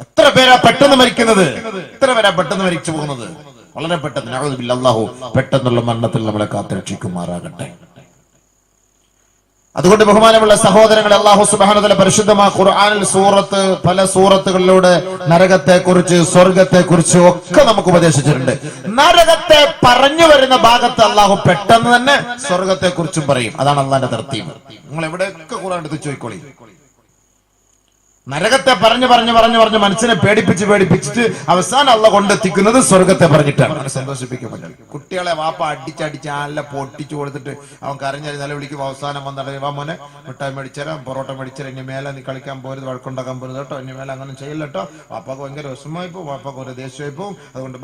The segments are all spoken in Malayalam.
എത്ര പേരാ പെട്ടെന്ന് മരിക്കുന്നത്, എത്ര പേരാ പെട്ടെന്ന് മരിച്ചു പോകുന്നത്. വളരെ പെട്ടെന്ന്. നഊദു ബില്ലാഹ്. അല്ലാഹു പെട്ടെന്നുള്ള മരണത്തിൽ നമ്മളെ കാത്തുരക്ഷിക്കുമാറാകട്ടെ. അതുകൊണ്ട് ബഹുമാനമുള്ള സഹോദരങ്ങളെ, അല്ലാഹു സുബ്ഹാനഹു വ തആല പരിശുദ്ധമായ ഖുർആനിൽ പല സൂറത്തുകളിലൂടെ നരകത്തെ കുറിച്ച്, സ്വർഗത്തെ കുറിച്ച് ഒക്കെ നമുക്ക് ഉപദേശിച്ചിട്ടുണ്ട്. നരകത്തെ പറഞ്ഞു വരുന്ന ഭാഗത്ത് അല്ലാഹു പെട്ടെന്ന് തന്നെ സ്വർഗത്തെ കുറിച്ചും പറയും. അതാണ് അല്ലാഹുവിന്റെ തർത്തീബ്. നിങ്ങൾ എവിടെയൊക്കെ ഖുർആൻ എടുത്ത് ചോദിക്കോളി. നരകത്തെ പറഞ്ഞു മനസ്സിനെ പേടിപ്പിച്ചിട്ട് അവസാനം അള്ളാഹ് കൊണ്ടെത്തിക്കുന്നത് സ്വർഗത്തെ പറഞ്ഞിട്ടാണ്. അവനെ സന്തോഷിപ്പിക്കാൻ പറ്റും. കുട്ടികളെ വാപ്പ അടിച്ചടിച്ച് നല്ല പൊട്ടിച്ചു കൊടുത്തിട്ട് അവൻ കരഞ്ഞാൽ നില വിളിക്കും. അവസാനം വന്നിട്ട് മോനെ മിഠായി മേടിച്ചരാം, പൊറോട്ട മേടിച്ചരാം, ഇനി മേലെ നീ കളിക്കാൻ പോരുത്, വഴക്കുണ്ടാക്കാൻ പോരുത് കേട്ടോ, ഇനി മേലെ അങ്ങനെ ചെയ്യില്ല കേട്ടോ. വാപ്പാക്ക് ഭയങ്കര വിഷമമായി പോകും, വാപ്പാക്ക് ഒരു ദേഷ്യമായി പോകും. അതുകൊണ്ട്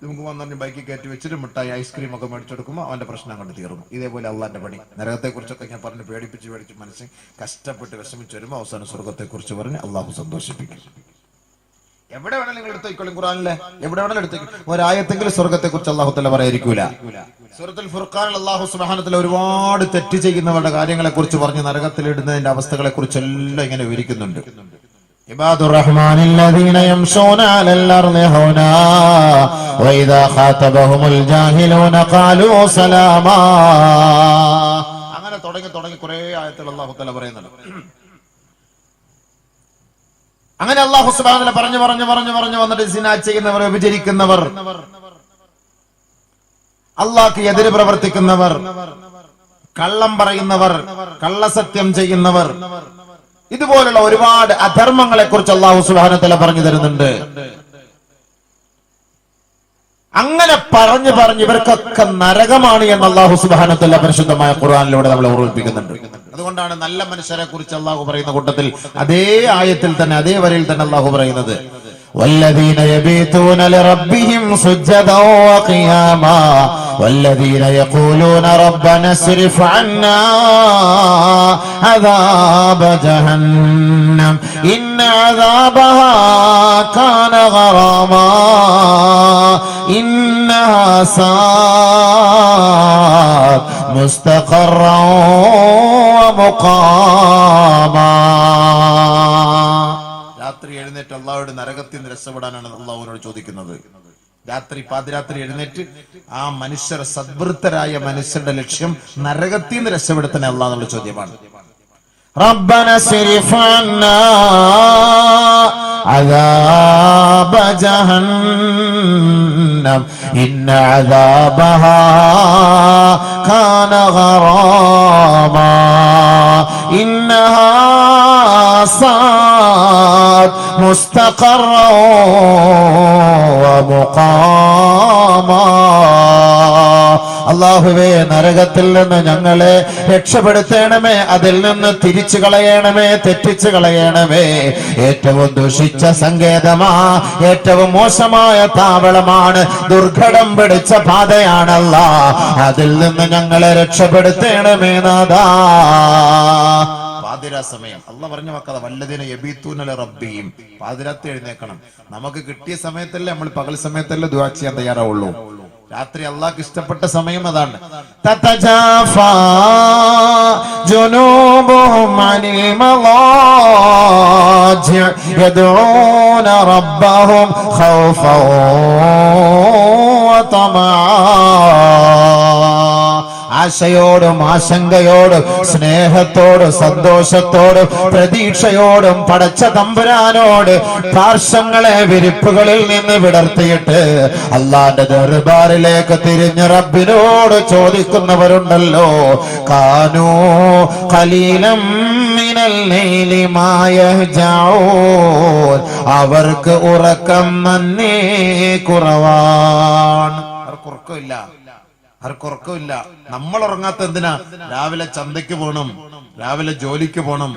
നമുക്ക് വന്നു ബൈക്കിൽ കയറ്റി വെച്ചിട്ട് മിഠായി, ഐസ്ക്രീം ഒക്കെ മേടിച്ചെടുക്കുമ്പോൾ അവന്റെ പ്രശ്നം കണ്ട് തീർന്നു. ഇതേപോലെ അള്ളാന്റെ പണി. നരകത്തെ കുറിച്ചൊക്കെ ഞാൻ പറഞ്ഞ് പേടിപ്പിച്ച് മനസ്സിൽ കഷ്ടപ്പെട്ട് വിഷമിച്ച് വരുമ്പോൾ അവസാനം സ്വർഗത്തെ കുറിച്ച് പറഞ്ഞ് അള്ളാഹു സന്തോഷിപ്പിക്കും. എവിടെ വേണമെങ്കിലും നിങ്ങൾ എടുത്തേക്കോളും. ഖുർആനിലെ എവിടെ വേണമെങ്കിലും എടുത്തേക്കും. ഒരായത്തെങ്കിലും സ്വർഗത്തെ കുറിച്ച് അള്ളാഹു തആല പറയാതിരിക്കൂല. സൂറത്തുൽ ഫുർഖാനിൽ അള്ളാഹു സുബ്ഹാനഹു വ തആല ഒരുപാട് തെറ്റ് ചെയ്യുന്നവരുടെ കാര്യങ്ങളെ കുറിച്ച് പറഞ്ഞ് നരകത്തിലിടുന്നതിന്റെ അവസ്ഥകളെ കുറിച്ചെല്ലാം ഇങ്ങനെ വിവരിക്കുന്നുണ്ട്. ഇബാദുർ റഹ്മാനില്ലദീന യംശൂന അലൽ അർളി ഹൗനാ വഇദാ ഖാതബഹുമുൽ ജാഹിലൂന ഖാലൂ സലാമാ. അങ്ങനെ തുടങ്ങി കുറേ ആയത്തുകൾ അള്ളാഹു തആല പറയുന്നുണ്ട്. അങ്ങനെ അല്ലാഹു സുബ്ഹാനഹു വ തആല പറഞ്ഞു വന്നിട്ട് സിനാ ചെയ്യുന്നവർ, വ്യഭിചരിക്കുന്നവർ, അല്ലാഹുക്ക് എതിര് പ്രവർത്തിക്കുന്നവർ, കള്ളം പറയുന്നവർ, കള്ളസത്യം ചെയ്യുന്നവർ, ഇതുപോലുള്ള ഒരുപാട് അധർമ്മങ്ങളെ കുറിച്ച് അല്ലാഹു സുബ്ഹാനഹു വ തആല പറഞ്ഞു തരുന്നുണ്ട്. അങ്ങനെ പറഞ്ഞു ഇവർക്കൊക്കെ നരകമാണ് എന്ന് അല്ലാഹു സുബ്ഹാനഹു വ തആല പരിശുദ്ധമായ ഖുർആനിലൂടെ നമ്മളെ ഓർമ്മിപ്പിക്കുന്നുണ്ട്. അതുകൊണ്ടാണ് നല്ല മനുഷ്യരെ കുറിച്ച് അല്ലാഹു പറയുന്ന കൂട്ടത്തിൽ അതേ ആയത്തിൽ തന്നെ, അതേ വരിയിൽ തന്നെ അല്ലാഹു പറയുന്നത്, വല്ലദീന യബീതൂന ലിറബ്ബിഹിം സുജ്ജദൻ വഖിയാമാ വല്ലദീന യഖൂലൂന റബ്ബന സ്രിഫ് അന്നാ അദാബ ജഹന്നം ഇന്ന അദാബഹാ കാന ഗറാമാ ഇന്നഹാ സാഅത് മുസ്തഖറൻ വമുഖാമാ. രാത്രി എഴുന്നേറ്റ് അള്ളാഹുവോട് നരകത്തിൽ നിന്ന് രക്ഷപ്പെടാനാണ് അള്ളാഹുവിനോട് ചോദിക്കുന്നത്. പാതിരാത്രി എഴുന്നേറ്റ് ആ മനുഷ്യർ, സദ്വൃത്തരായ മനുഷ്യരുടെ ലക്ഷ്യം നരകത്തിൽ നിന്ന് രക്ഷപ്പെടുത്താൻ അള്ളാഹ് എന്നുള്ള ചോദ്യമാണ്. റബ്ബന സ്രിഫ് അന്നാ അദാബ ജഹന്നം ഇന്ന അദാബഹാ കാന ഗറാമാ ഇന്നഹാ സാഅത് മുസ്തഖറൻ വമുഖാമാ. അല്ലാഹുവേ, നരകത്തിൽ നിന്ന് ഞങ്ങളെ രക്ഷപ്പെടുത്തണമേ, അതിൽ നിന്ന് തിരിച്ചു കളയണമേ, തെറ്റിച്ചു കളയണമേ. ഏറ്റവും ദുഷിച്ച സങ്കേതമാ, ഏറ്റവും മോശമായ താവളമാണ്, ദുർഘടം പിടിച്ച പാതയാണല്ലാ. അതിൽ നിന്ന് ഞങ്ങളെ രക്ഷപ്പെടുത്തണമേ നാഥാ. പാതിരാ സമയം അള്ളാഹ് പറഞ്ഞു വെക്കാതെ വല്ലദീന യബീതൂന ലിറബ്ബിഹിം. പാതിരാത്രി എഴുന്നേക്കണം. നമുക്ക് കിട്ടിയ സമയത്തല്ലേ, നമ്മൾ പകൽ സമയത്തല്ലേ ദുആ ചെയ്യാൻ തയ്യാറാവുള്ളൂ. രാത്രി അള്ളാഹ്ക്ക് ഇഷ്ടപ്പെട്ട സമയം അതാണ്. തതജാഫാ ജുനൂബുഹും അനിൽ മളാജി യദ്ഊന റബ്ബഹും ഖൗഫൻ വതമആ. ആശയോടും ആശങ്കയോടും സ്നേഹത്തോടും സന്തോഷത്തോടും പ്രതീക്ഷയോടും പടച്ച തമ്പുരാനോട് പാർശ്വങ്ങളെ വിരിപ്പുകളിൽ നിന്ന് വിടർത്തിയിട്ട് അള്ളാന്റെ ദർബാറിലേക്ക് തിരിഞ്ഞ് റബ്ബിനോട് ചോദിക്കുന്നവരുണ്ടല്ലോ. കാനൂ ഖലീലം മിനൽ ലൈലി മാ യഹ്ജഊൻ. അവർക്ക് ഉറക്കം നന്നേ കുറവാണ്. അവർക്ക് ഉറക്കമില്ല. നമ്മൾ ഉറങ്ങാത്ത എന്തിനാ? രാവിലെ ചന്തയ്ക്ക് പോണം, രാവിലെ ജോലിക്ക് പോണം,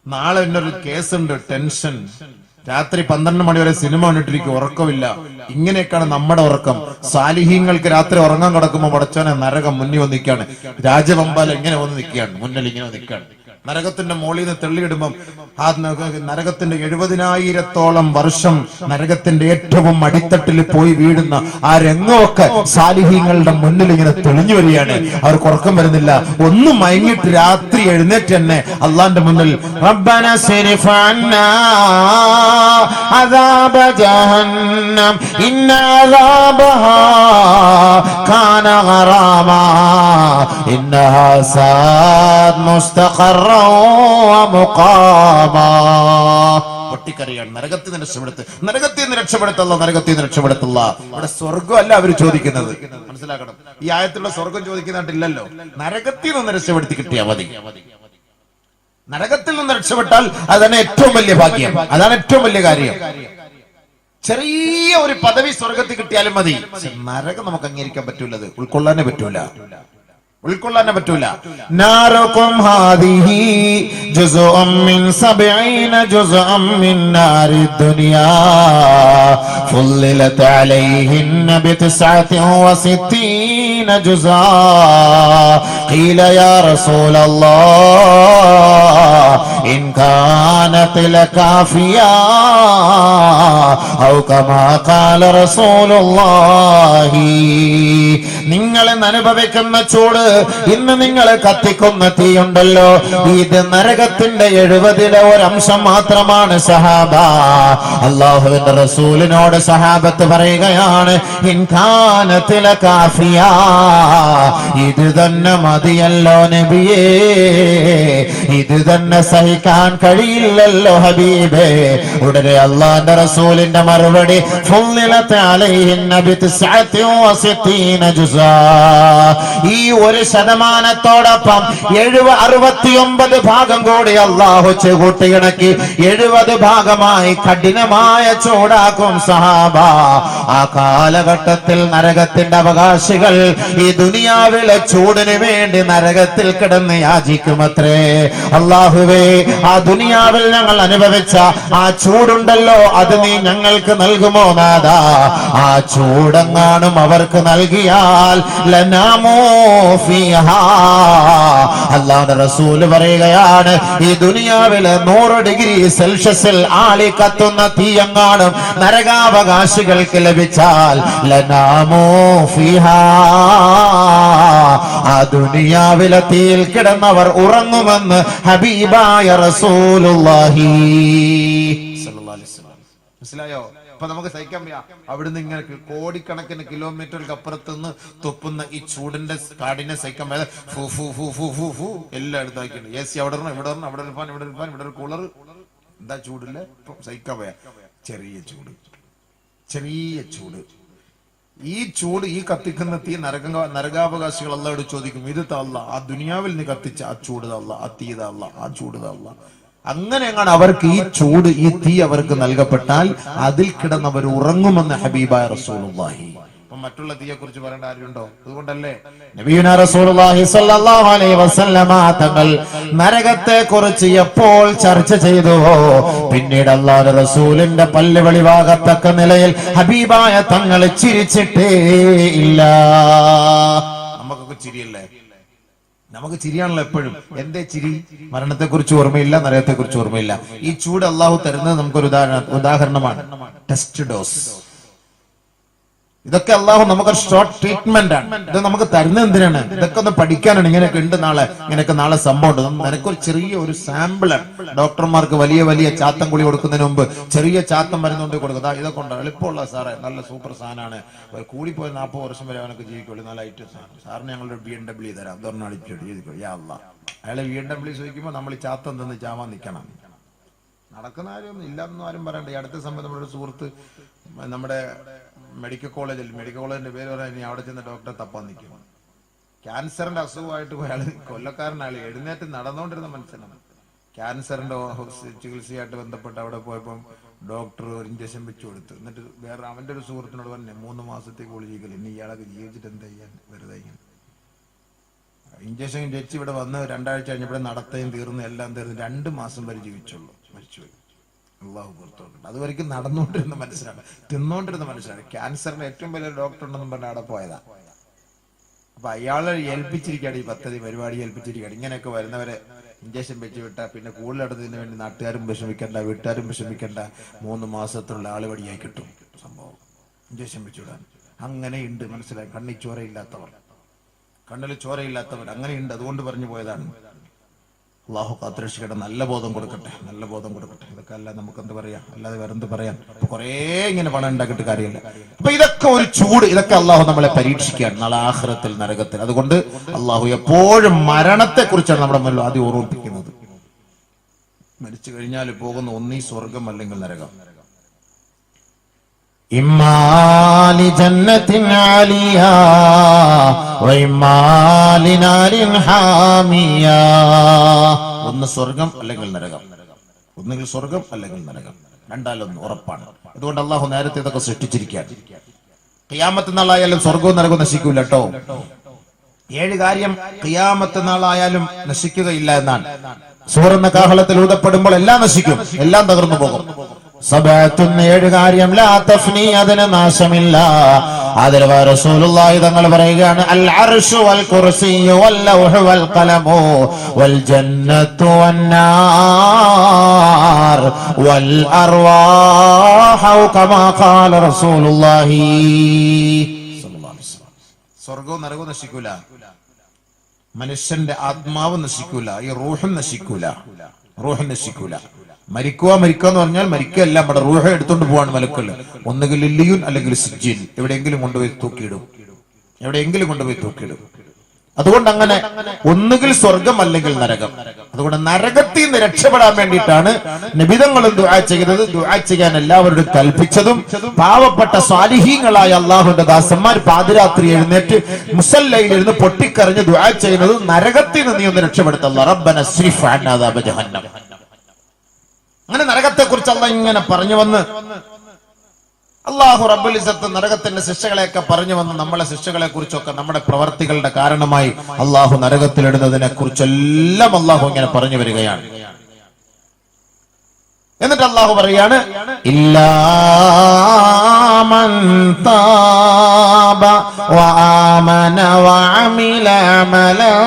നാളെ എന്നൊരു കേസുണ്ട്, ടെൻഷൻ, രാത്രി 12 മണി വരെ സിനിമ കണ്ടിട്ടിരിക്കും, ഉറക്കമില്ല. ഇങ്ങനെയൊക്കെയാണ് നമ്മുടെ ഉറക്കം. സാലിഹീങ്ങൾക്ക് രാത്രി ഉറങ്ങാൻ കിടക്കുമ്പോൾ പടച്ചോനെ നരകം മുന്നിൽ വന്ന് നിൽക്കുകയാണ്. രാജവമ്പാൽ എങ്ങനെ വന്ന് നിൽക്കുകയാണ്, മുന്നിൽ ഇങ്ങനെ നിൽക്കുകയാണ്. നരകത്തിന്റെ മോളിൽ നിന്ന് തെള്ളിയിടുമ്പം ആ നരകത്തിന്റെ 70,000-ഓളം വർഷം നരകത്തിന്റെ ഏറ്റവും അടിത്തട്ടിൽ പോയി വീഴുന്ന ആ രംഗമൊക്കെ സാലിഹീങ്ങളുടെ മുന്നിൽ ഇങ്ങനെ തെളിഞ്ഞു വരികയാണ്. അവർക്ക് ഉറക്കം വരുന്നില്ല. ഒന്നും മയങ്ങിട്ട് രാത്രി എഴുന്നേറ്റ് തന്നെ അള്ളാന്റെ മുന്നിൽ റബ്ബന സ്രിഫ് അന്നാ عذاب جهنم إن عذابها كان غراما إنها ساءت مستقرا ومقاما. പൊട്ടിക്കറിയാണ്. നരകത്തിൽ നിന്ന് രക്ഷപ്പെടുത്തല്ല, നരകത്തിൽ നിന്ന് രക്ഷപ്പെടുത്തല്ല. ഇവിടെ സ്വർഗം അല്ല അവർ ചോദിക്കുന്നത്, മനസ്സിലാക്കണം. ഈ ആയത്തുള്ള സ്വർഗം ചോദിക്കുന്നില്ലല്ലോ, നരകത്തിൽ നിന്ന് രക്ഷപ്പെടുത്തി കിട്ടിയാൽ മതി. നരകത്തിൽ നിന്ന് രക്ഷപ്പെട്ടാൽ അതാണ് ഏറ്റവും വലിയ ഭാഗ്യം, അതാണ് ഏറ്റവും വലിയ കാര്യം. ചെറിയ ഒരു പദവി സ്വർഗത്തിൽ കിട്ടിയാലും മതി. നരകം നമുക്ക് അംഗീകരിക്കാൻ പറ്റൂലത്, ഉൾക്കൊള്ളാനേ പറ്റൂല. നാറുകും ഹാദിഹി ജുസുഉം മിൻ 70 ജുസുഅം മിൻ നാരി ദുനിയാ ഫുല്ലിലത് അലൈഹിന്ന ബി69 ജുസാ ഖീല യാ റസൂലല്ലാഹ് ഇൻ കാനത് ലകാഫിയാ ഔ കമാ ഖാല റസൂലുള്ളാഹി. നിങ്ങൾ അനുഭവിക്കുന്ന ചൂട്, ഇന്ന് നിങ്ങൾ കത്തിക്കുന്ന തീയുണ്ടല്ലോ, ഇത് നരകത്തിന്റെ 70 ഒരംശം മാത്രമാണ് സഹാബ. അല്ലാഹുവിന്റെ റസൂലിനോട് സഹാബത്ത് പറയുകയാണ്, ഇൻ കാനത് ലകാഫിയാ, ഇത് തന്നെ മതിയല്ലോ നബിയേ, ഇത് തന്നെ സഹിക്കാൻ കഴിയില്ലല്ലോ ഹബീബേ. ഉടനെ അല്ലാഹുവിന്റെ റസൂലിന്റെ മറുപടി, ഫുല്ലിലത് അലൈഹിന്ന ബി69 ജുസാ. ഈ 1% 69 ഭാഗം കൂടി അല്ലാഹു കൂട്ടിയിണക്കി 70 ഭാഗമായി കഠിനമായ ചൂടാക്കും സഹാബ. ആ കാലഘട്ടത്തിൽ നരകത്തിന്റെ അവകാശികൾ ഈ ദുനിയാവിലെ ചൂടിന് വേണ്ടി നരകത്തിൽ കിടന്ന് യാചിക്കുമത്രേ. അല്ലാഹുവേ, ആ ദുനിയാവിൽ ഞങ്ങൾ അനുഭവിച്ച ആ ചൂടുണ്ടല്ലോ, അത് നീ ഞങ്ങൾക്ക് നൽകുമോ നാഥാ? ആ ചൂടെങ്ങാനും അവർക്ക് നൽകിയാൽ ലനാമോ ഫീഹാ. അല്ലാഹുവിന്റെ റസൂൽ പറയുകയാണ്, ഈ ദുനിയാവിലെ 100 ഡിഗ്രി സെൽഷ്യസിൽ ആളി കത്തുന്ന തീയെങ്ങാനും നരകാവകാശികൾക്ക് ലഭിച്ചാൽ ലനാമോ ഫീഹാ, ആ ദുനിയാവിലെ തീയിൽ കിടന്നവർ ഉറങ്ങുമെന്ന് ഹബീബായ റസൂലുള്ളാഹി സ്വല്ലല്ലാഹു അലൈഹി വസല്ലം. മനസ്സിലായോ? അപ്പൊ നമുക്ക് സഹിക്കാൻ വയ്യ. അവിടുന്ന് ഇങ്ങനെ കോടിക്കണക്കിന് കിലോമീറ്ററുകൾക്ക് അപ്പുറത്തുനിന്ന് തുപ്പുന്ന ഈ ചൂടിന്റെ കാഠിന്യം സഹിക്കാൻ വയ്യ. എല്ലാം എടുത്താക്കിണ്ട്. AC അവിടെ ഇവിടെ ഇവിടെ ഒരു ഫാൻ, ഇവിടെ ഒരു കൂളർ. എന്താ ചൂടില്ല, സഹിക്കാൻ വയ്യ. ചെറിയ ചൂട്. ഈ ചൂട്, ഈ കത്തിക്കുന്ന തീ നരകാവകാശികൾ അല്ലാഹുവോട് ചോദിക്കും, ഇത് തല്ല, ആ ദുനിയാവിൽ നീ കത്തിച്ച ആ ചൂട് തല്ല, ആ തീ തല്ല, ആ ചൂട് തല്ല. അങ്ങനെയാണ് അവർക്ക് ഈ ചൂട്, ഈ തീ അവർക്ക് നൽകപ്പെട്ടാൽ അതിൽ കിടന്നവർ ഉറങ്ങുമെന്ന് ഹബീബായ റസൂലുള്ളാഹി. അപ്പൊ മറ്റുള്ള തീയെ കുറിച്ച് പറയേണ്ട ആരുണ്ടോ? അതുകൊണ്ടല്ലേ നബിയുനാ റസൂലുള്ളാഹി സ്വല്ലല്ലാഹു അലൈഹി വസല്ലമ തങ്ങൾ നരകത്തെ കുറിച്ച് എപ്പോൾ ചർച്ച ചെയ്തുവോ, പിന്നീട് അല്ലാഹുവിന്റെ റസൂലിന്റെ പല്ല് വെളിവാകത്തക്ക നിലയിൽ ഹബീബായ തങ്ങൾ ചിരിച്ചിട്ടേ ഇല്ല. നമുക്കൊക്കെ ചിരിയല്ലേ? നമുക്ക് ചിരിയാണല്ലോ എപ്പോഴും. എന്തേ ചിരി? മരണത്തെ കുറിച്ച് ഓർമ്മയില്ല, നരകത്തെ കുറിച്ച് ഓർമ്മയില്ല. ഈ ചൂട് അള്ളാഹു തരുന്നത് നമുക്കൊരു ഉദാഹരണമാണ്. Test dose. ഇതൊക്കെ അള്ളാഹു നമുക്കൊരു ഷോർട്ട് ട്രീറ്റ്മെന്റ് ആണ്. ഇത് നമുക്ക് തരുന്നത് എന്തിനാണ്? ഇതൊക്കെ ഒന്ന് പഠിക്കാനാണ്. ഇങ്ങനെയൊക്കെ ഉണ്ട്, ഇങ്ങനെയൊക്കെ നാളെ സംഭവം ഉണ്ട്. നിനക്കൊരു ചെറിയ ഒരു സാമ്പിളാണ്. ഡോക്ടർമാർക്ക് വലിയ ചാത്തം കുളി കൊടുക്കുന്നതിന് മുമ്പ് ചെറിയ ചാത്തം മരുന്നുകൊണ്ട് കൊടുക്കുക. ഇതൊക്കെ ഉണ്ട്, എളുപ്പമുള്ള സാറേ, നല്ല സൂപ്പർ സാധനമാണ്, കൂടിപ്പോയി 40 വർഷം വരെ അവനൊക്കെ ജീവിക്കുള്ളൂ, നല്ല ഐറ്റം സാധനം. സാറിന് ഞങ്ങളൊരു BMW തരാം, അതൊരെണ്ണം അടിച്ചിട്ട് ചെയ്തിക്കോ. യാ അല്ലാഹ്. അയാളെ BMW ചോദിക്കുമ്പോൾ നമ്മൾ ഈ ചാത്തം തന്ന് ചാവാൻ നിൽക്കണം. നടക്കുന്ന കാര്യമൊന്നും ഇല്ലാതൊന്നും ആരും പറയണ്ട. ഈ അടുത്ത സമയം നമ്മുടെ ഒരു സുഹൃത്ത് നമ്മുടെ മെഡിക്കൽ കോളേജിന്റെ പേര് പറയാൻ ഇനി അവിടെ ചെന്ന് ഡോക്ടറെ തപ്പാൻ നിൽക്കും. ക്യാൻസറിന്റെ അസുഖമായിട്ട് അയാൾ കൊല്ലക്കാരനാള് എഴുന്നേറ്റ് നടന്നുകൊണ്ടിരുന്ന മനുഷ്യനാണ്. ക്യാൻസറിന്റെ ചികിത്സയായിട്ട് ബന്ധപ്പെട്ട് അവിടെ പോയപ്പോൾ ഡോക്ടർ ഒരു ഇഞ്ചക്ഷൻ വെച്ച് കൊടുത്തു. എന്നിട്ട് വേറെ അവന്റെ ഒരു സുഹൃത്തിനോട് പറഞ്ഞു, 3 മാസത്തേക്ക് ഒളിജിക്കൽ, ഇനി ഇയാളൊക്കെ ജീവിച്ചിട്ട് എന്താ ചെയ്യാൻ, വെറുതെ ഇഞ്ചക്ഷൻ വെച്ച് ഇവിടെ വന്ന് 2 ആഴ്ച കഴിഞ്ഞപ്പോൾ നടത്തുകയും തീർന്നു, എല്ലാം തീർന്നു. 2 മാസം വരെ ജീവിച്ചുള്ളൂ, മരിച്ചുപോയി. അള്ളാഹു പുറത്തോട്ടുണ്ട്. അതുവരെയ്ക്കും നടന്നുകൊണ്ടിരുന്ന മനുഷ്യനാണ്, തിന്നുകൊണ്ടിരുന്ന മനുഷ്യനാണ്. ക്യാൻസറിന്റെ ഏറ്റവും വലിയ ഡോക്ടർ ഉണ്ടെന്നും പറഞ്ഞാൽ അവിടെ പോയതാ. അപ്പൊ അയാളെ ഏൽപ്പിച്ചിരിക്കുകയാണ്, ഈ പദ്ധതി പരിപാടി ഏൽപ്പിച്ചിരിക്കുകയാണ്. ഇങ്ങനെയൊക്കെ വരുന്നവരെ ഇഞ്ചക്ഷൻ വെച്ച് വിട്ടാൽ പിന്നെ കൂടുതലെടുത്തതിന് വേണ്ടി നാട്ടുകാരും വിഷമിക്കണ്ട, വീട്ടുകാരും വിഷമിക്കണ്ട, 3 മാസത്തിലുള്ള ആള് വടിയായി കിട്ടും സംഭവം. ഇഞ്ചക്ഷൻ വെച്ച് വിടാൻ അങ്ങനെയുണ്ട്, മനസ്സിലായി. കണ്ണിൽ ചോരയില്ലാത്തവർ, അങ്ങനെയുണ്ട്. അതുകൊണ്ട് പറഞ്ഞു പോയതാണ്. അള്ളാഹു കാത്തുരക്ഷിക്കട്ടെ. നല്ല ബോധം കൊടുക്കട്ടെ, നല്ല ബോധം കൊടുക്കട്ടെ. ഇതൊക്കെ അല്ല നമുക്ക് എന്ത് പറയാം, അല്ലാതെ വേറെ എന്ത് പറയാൻ. ഇപ്പൊ കുറേ ഇങ്ങനെ പണം ഉണ്ടാക്കിയിട്ട് കാര്യമില്ല. അപ്പൊ ഇതൊക്കെ ഒരു ചൂട്, ഇതൊക്കെ അള്ളാഹു നമ്മളെ പരീക്ഷിക്കുകയാണ് നാളെ ആഖിറത്തിൽ, നരകത്തിൽ. അതുകൊണ്ട് അള്ളാഹു എപ്പോഴും മരണത്തെ കുറിച്ചാണ് നമ്മുടെ മുന്നിൽ ആദ്യം ഓർമ്മിപ്പിക്കുന്നത്. മരിച്ചു കഴിഞ്ഞാൽ പോകുന്ന ഒന്നീ സ്വർഗം അല്ലെങ്കിൽ നരകം. ഇമ്മാലി ജന്നത്തിൻ ആലിയാ വഇമ്മാലി നാരിൻ ഹാമിയാ. ഒന്ന് സ്വർഗം അല്ലെങ്കിൽ നരകം, ഒന്നുകിൽ സ്വർഗം അല്ലെങ്കിൽ നരകം, രണ്ടാലൊന്ന് ഉറപ്പാണ്. അതുകൊണ്ട് അള്ളാഹു നേരത്തെ ഇതൊക്കെ സൃഷ്ടിച്ചിരിക്കുകയാണ്. ഖിയാമത്ത് നാളായാലും സ്വർഗവും നരകവും നശിക്കൂല കേട്ടോ. 7 കാര്യം ഖിയാമത്ത് നാളായാലും നശിക്കുകയില്ല എന്നാണ്. സൂറെന്ന കാഹളത്തിൽ ഊതപ്പെടുമ്പോൾ എല്ലാം നശിക്കും, എല്ലാം തകർന്നു പോകും. സബഅത്തുൻ 7 കാര്യം ലാ തഫ്നി, അതിന് നാശമില്ല. അതിൽ റസൂലുള്ളാഹി തങ്ങൾ പറയുകയാണ് അൽ അർശു വൽ കുർസിയ്യു വൽ ലൗഹു വൽ ഖലമു വൽ ജന്നത്തു വൻ നാർ വൽ അർവാഹു കമാ ഖാല റസൂലുള്ളാഹി സ്വല്ലല്ലാഹു അലൈഹി വസല്ലം. സ്വർഗ്ഗവും നരകവും നശിക്കൂല, മനുഷ്യന്റെ ആത്മാവ് നശിക്കൂല, ഈ റൂഹും നശിക്കൂല, റൂഹും നശിക്കൂല. മരിക്കുക എന്ന് പറഞ്ഞാൽ മരിക്കുകയല്ല, നമ്മുടെ റൂഹ എടുത്തോണ്ട് പോവാണ് മലക്കുകൾ. ഒന്നുകിൽ ഇല്ലിയുൻ അല്ലെങ്കിൽ സിജ്ജിൻ, എവിടെയെങ്കിലും കൊണ്ടുപോയി തൂക്കിയിടും, എവിടെയെങ്കിലും കൊണ്ടുപോയി തൂക്കിയിടും. അതുകൊണ്ട് അങ്ങനെ ഒന്നുകിൽ സ്വർഗം അല്ലെങ്കിൽ നരകം. അതുകൊണ്ട് നരകത്തിൽ നിന്ന് രക്ഷപ്പെടാൻ വേണ്ടിയിട്ടാണ് നബിതങ്ങളും ദുആ ചെയ്തത്. ദുആ ചെയ്യാൻ എല്ലാവരോടും കൽപ്പിച്ചതും പാവപ്പെട്ട സ്വാലിഹീങ്ങളായ അള്ളാഹുവിന്റെ ദാസന്മാർ പാതിരാത്രി എഴുന്നേറ്റ് മുസല്ലയിൽ ഇരുന്ന് പൊട്ടിക്കറിഞ്ഞ് ദുആ ചെയ്യുന്നത് നരകത്തിൽ നിന്ന് നീ ഒന്ന് രക്ഷപ്പെടുത്തല്ല, റബ്ബന സ്രിഫ് അന്നാ അദാബ ജഹന്നം. അങ്ങനെ നരകത്തെ കുറിച്ച് അള്ളാഹ് ഇങ്ങനെ പറഞ്ഞു വന്ന്, അല്ലാഹു റബ്ബുൽ ഇസ്സത്ത് നരകത്തിന്റെ ശിക്ഷകളെയൊക്കെ പറഞ്ഞു വന്ന് നമ്മളെ ശിക്ഷകളെ കുറിച്ചൊക്കെ നമ്മുടെ പ്രവർത്തികളുടെ കാരണമായി അള്ളാഹു നരകത്തിലിടുന്നതിനെ കുറിച്ചെല്ലാം അള്ളാഹു ഇങ്ങനെ പറഞ്ഞു വരികയാണ്. എന്നിട്ട് അള്ളാഹു പറയാണ് ഇല്ലാ മൻ താബ വആമന വഅമില അമലൻ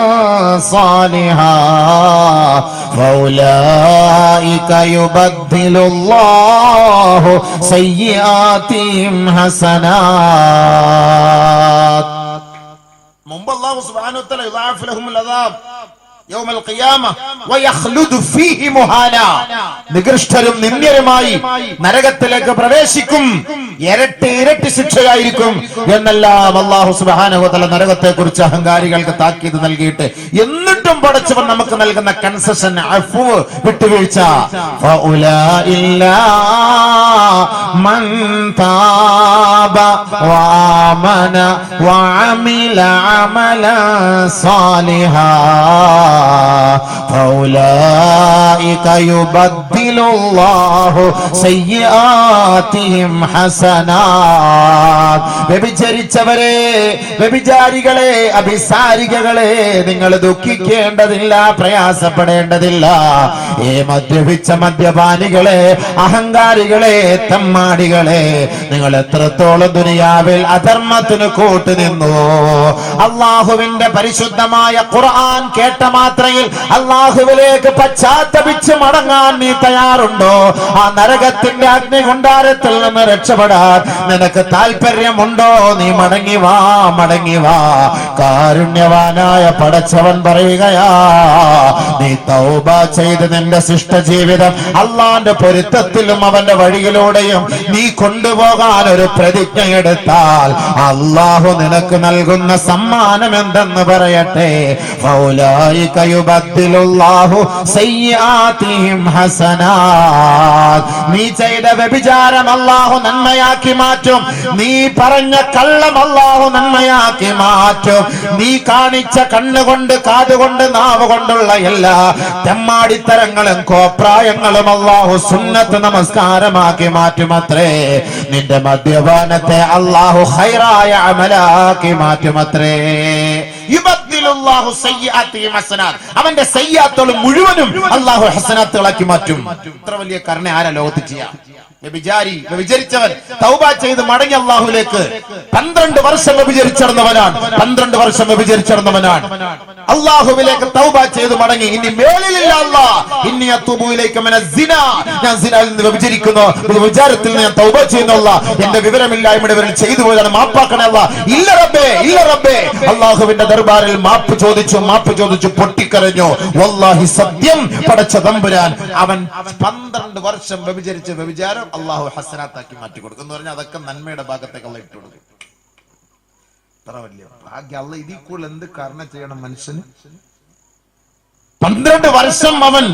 സാലിഹാ ഫൗലൈക യുബദ്ദിലുല്ലാഹു സയ്യിആതിഹിം ഹസനാത്. മുമ്പ് അല്ലാഹു സുബ്ഹാനഹു വ തആല യുദാഇഫ് ലഹുൽ അദാബ് യൗമൽ ഖിയാമ വയഖ്ലുദു ഫീഹി മുഹാനാ. നികൃഷ്ടരും നിന്ദ്യരുമായി നരകത്തിലേക്ക് പ്രവേശിക്കും, ഇരട്ടി ശിക്ഷയായിരിക്കും എന്നെല്ലാം അല്ലാഹു സുബ്ഹാനഹു വ തആല നരകത്തെ കുറിച്ച് അഹങ്കാരികൾക്ക് താക്കീത് നൽകിയിട്ട് എന്നിട്ടും പടച്ചവൻ നമുക്ക് നൽകുന്ന കൺസെഷൻ, അഫ്വ്, വിട്ടുവീഴ്ച. ഫഉലൈഇല്ലാ മൻ താബ വആമന വഅമില അമലൻ സാലിഹാ فأولئك يبدل الله سيئاتهم حسنات. വ്യഭിചരിച്ചവരെ, വ്യഭിചാരികളെ, അഭിസാരികളെ, നിങ്ങൾ ദുഃഖിക്കേണ്ടതില്ല, പ്രയാസപ്പെടേണ്ടതില്ല. മദ്യപിച്ച മദ്യപാനികളെ, അഹങ്കാരികളെ, തെമ്മാടികളെ, നിങ്ങൾ എത്രത്തോളം ദുനിയാവിൽ അധർമ്മത്തിന് കൂട്ടുനിന്നു, അള്ളാഹുവിന്റെ പരിശുദ്ധമായ ഖുർആൻ കേട്ട മാത്രയിൽ അള്ളാഹുവിലേക്ക് പശ്ചാത്തപിച്ച് മടങ്ങാൻ നീ തയ്യാറുണ്ടോ? ആ നരകത്തിന്റെ അഗ്നികുണ്ഡാരത്തിൽ നിന്ന് രക്ഷപ്പെടാൻ നിനക്ക് താല്പര്യമുണ്ടോ? നീ മടങ്ങി വാ, മടങ്ങി വാ. കാരുണ്യവാനായ പടച്ചവൻ പറയുകയാ, നീ തൗബ ചെയ്ത് നിന്റെ ശിഷ്ടജീവിതം അള്ളാന്റെ പൊരുത്തത്തിലും അവന്റെ വഴിയിലൂടെയും നീ കൊണ്ടുപോകാൻ ഒരു പ്രതിജ്ഞ എടുത്താൽ അള്ളാഹു നിനക്ക് നൽകുന്ന സമ്മാനം എന്തെന്ന് പറയട്ടെ. ഫൗലൈക യുബദ്ദിലുല്ലാഹു സയ്യിആതിഹിം ഹസനാത്. നീ ചെയ്ത വ്യഭിചാരം അല്ലാഹു നന്മയാക്കി മാറ്റും, നീ പറഞ്ഞ കള്ളം അല്ലാഹു നന്മയാക്കി മാറ്റും, നീ കാണിച്ച കണ്ണുകൊണ്ട്, കാതുകൊണ്ട്, നാവ് കൊണ്ടുള്ള എല്ലാ തെമ്മാടിത്തരങ്ങളും കോപ്രായങ്ങളും അല്ലാഹു സുന്നത്ത് നമസ്കാരമാക്കി മാറ്റുമത്രേ. നിന്റെ മദ്യപാനത്തെ അല്ലാഹു ഖൈറായ അമലാക്കി മാറ്റുമത്രേ. അവന്റെ സയ്യാത്തുകൾ മുഴുവനും അള്ളാഹു ഹസനാത്തുകളാക്കി മാറ്റും. ഇത്ര വലിയ കരുണ ആരാ ലോകത്ത് ചെയ്യാം? വ്യഭിചരിച്ചവൻ തൗബ ചെയ്ത് മടങ്ങി അള്ളാഹുലേക്ക് 12 വർഷം വ്യഭിചരിച്ചിടന്നവനാണ്, 12 വർഷം വ്യഭിചരിച്ചിടന്നവനാണ്. അല്ലാഹുവിലേക്ക് തൗബ ചെയ്തു മടങ്ങി, ഇനി മേലിലില്ല അല്ലാഹ്, ഇന്നി അത്തൂബു ഇലൈക മിനസ് സിന, ഞാൻ സിനയിൽ നിന്ന് വ്യഭിചരിക്കുന്നു, വ്യഭിചാരത്തിൽ നിന്ന് ഞാൻ തൗബ ചെയ്യുന്നു അല്ലാഹ്, എന്റെ വിവരമില്ലായ്മയുടെ പേരിൽ ചെയ്തു പോയതാണ്, മാപ്പാക്കണേ അല്ലാഹ്. ഇല്ല റബ്ബേ, ഇല്ല റബ്ബേ. അല്ലാഹുവിന്റെ ദർബാറിൽ മാപ്പ് ചോദിച്ചു പൊട്ടിക്കരഞ്ഞു. വല്ലാഹി സത്യം, പടച്ച തമ്പുരാൻ അവൻ 12 വർഷം വ്യഭിചരിച്ച വ്യഭിചാരം അല്ലാഹു ഹസനാത്താക്കി മാറ്റി കൊടുക്കും എന്ന് പറഞ്ഞാൽ അതൊക്കെ നന്മയുടെ ഭാഗത്തേക്ക് അല്ലാഹ് ഇട്ടു കൊടുക്കും. അത്ര വലിയ ഭാഗ്യം. അല്ലാഹ് ഇതിൽ കൂടുതൽ എന്ത് കരുണ ചെയ്യണം മനുഷ്യന്? 12 വർഷം അവൻ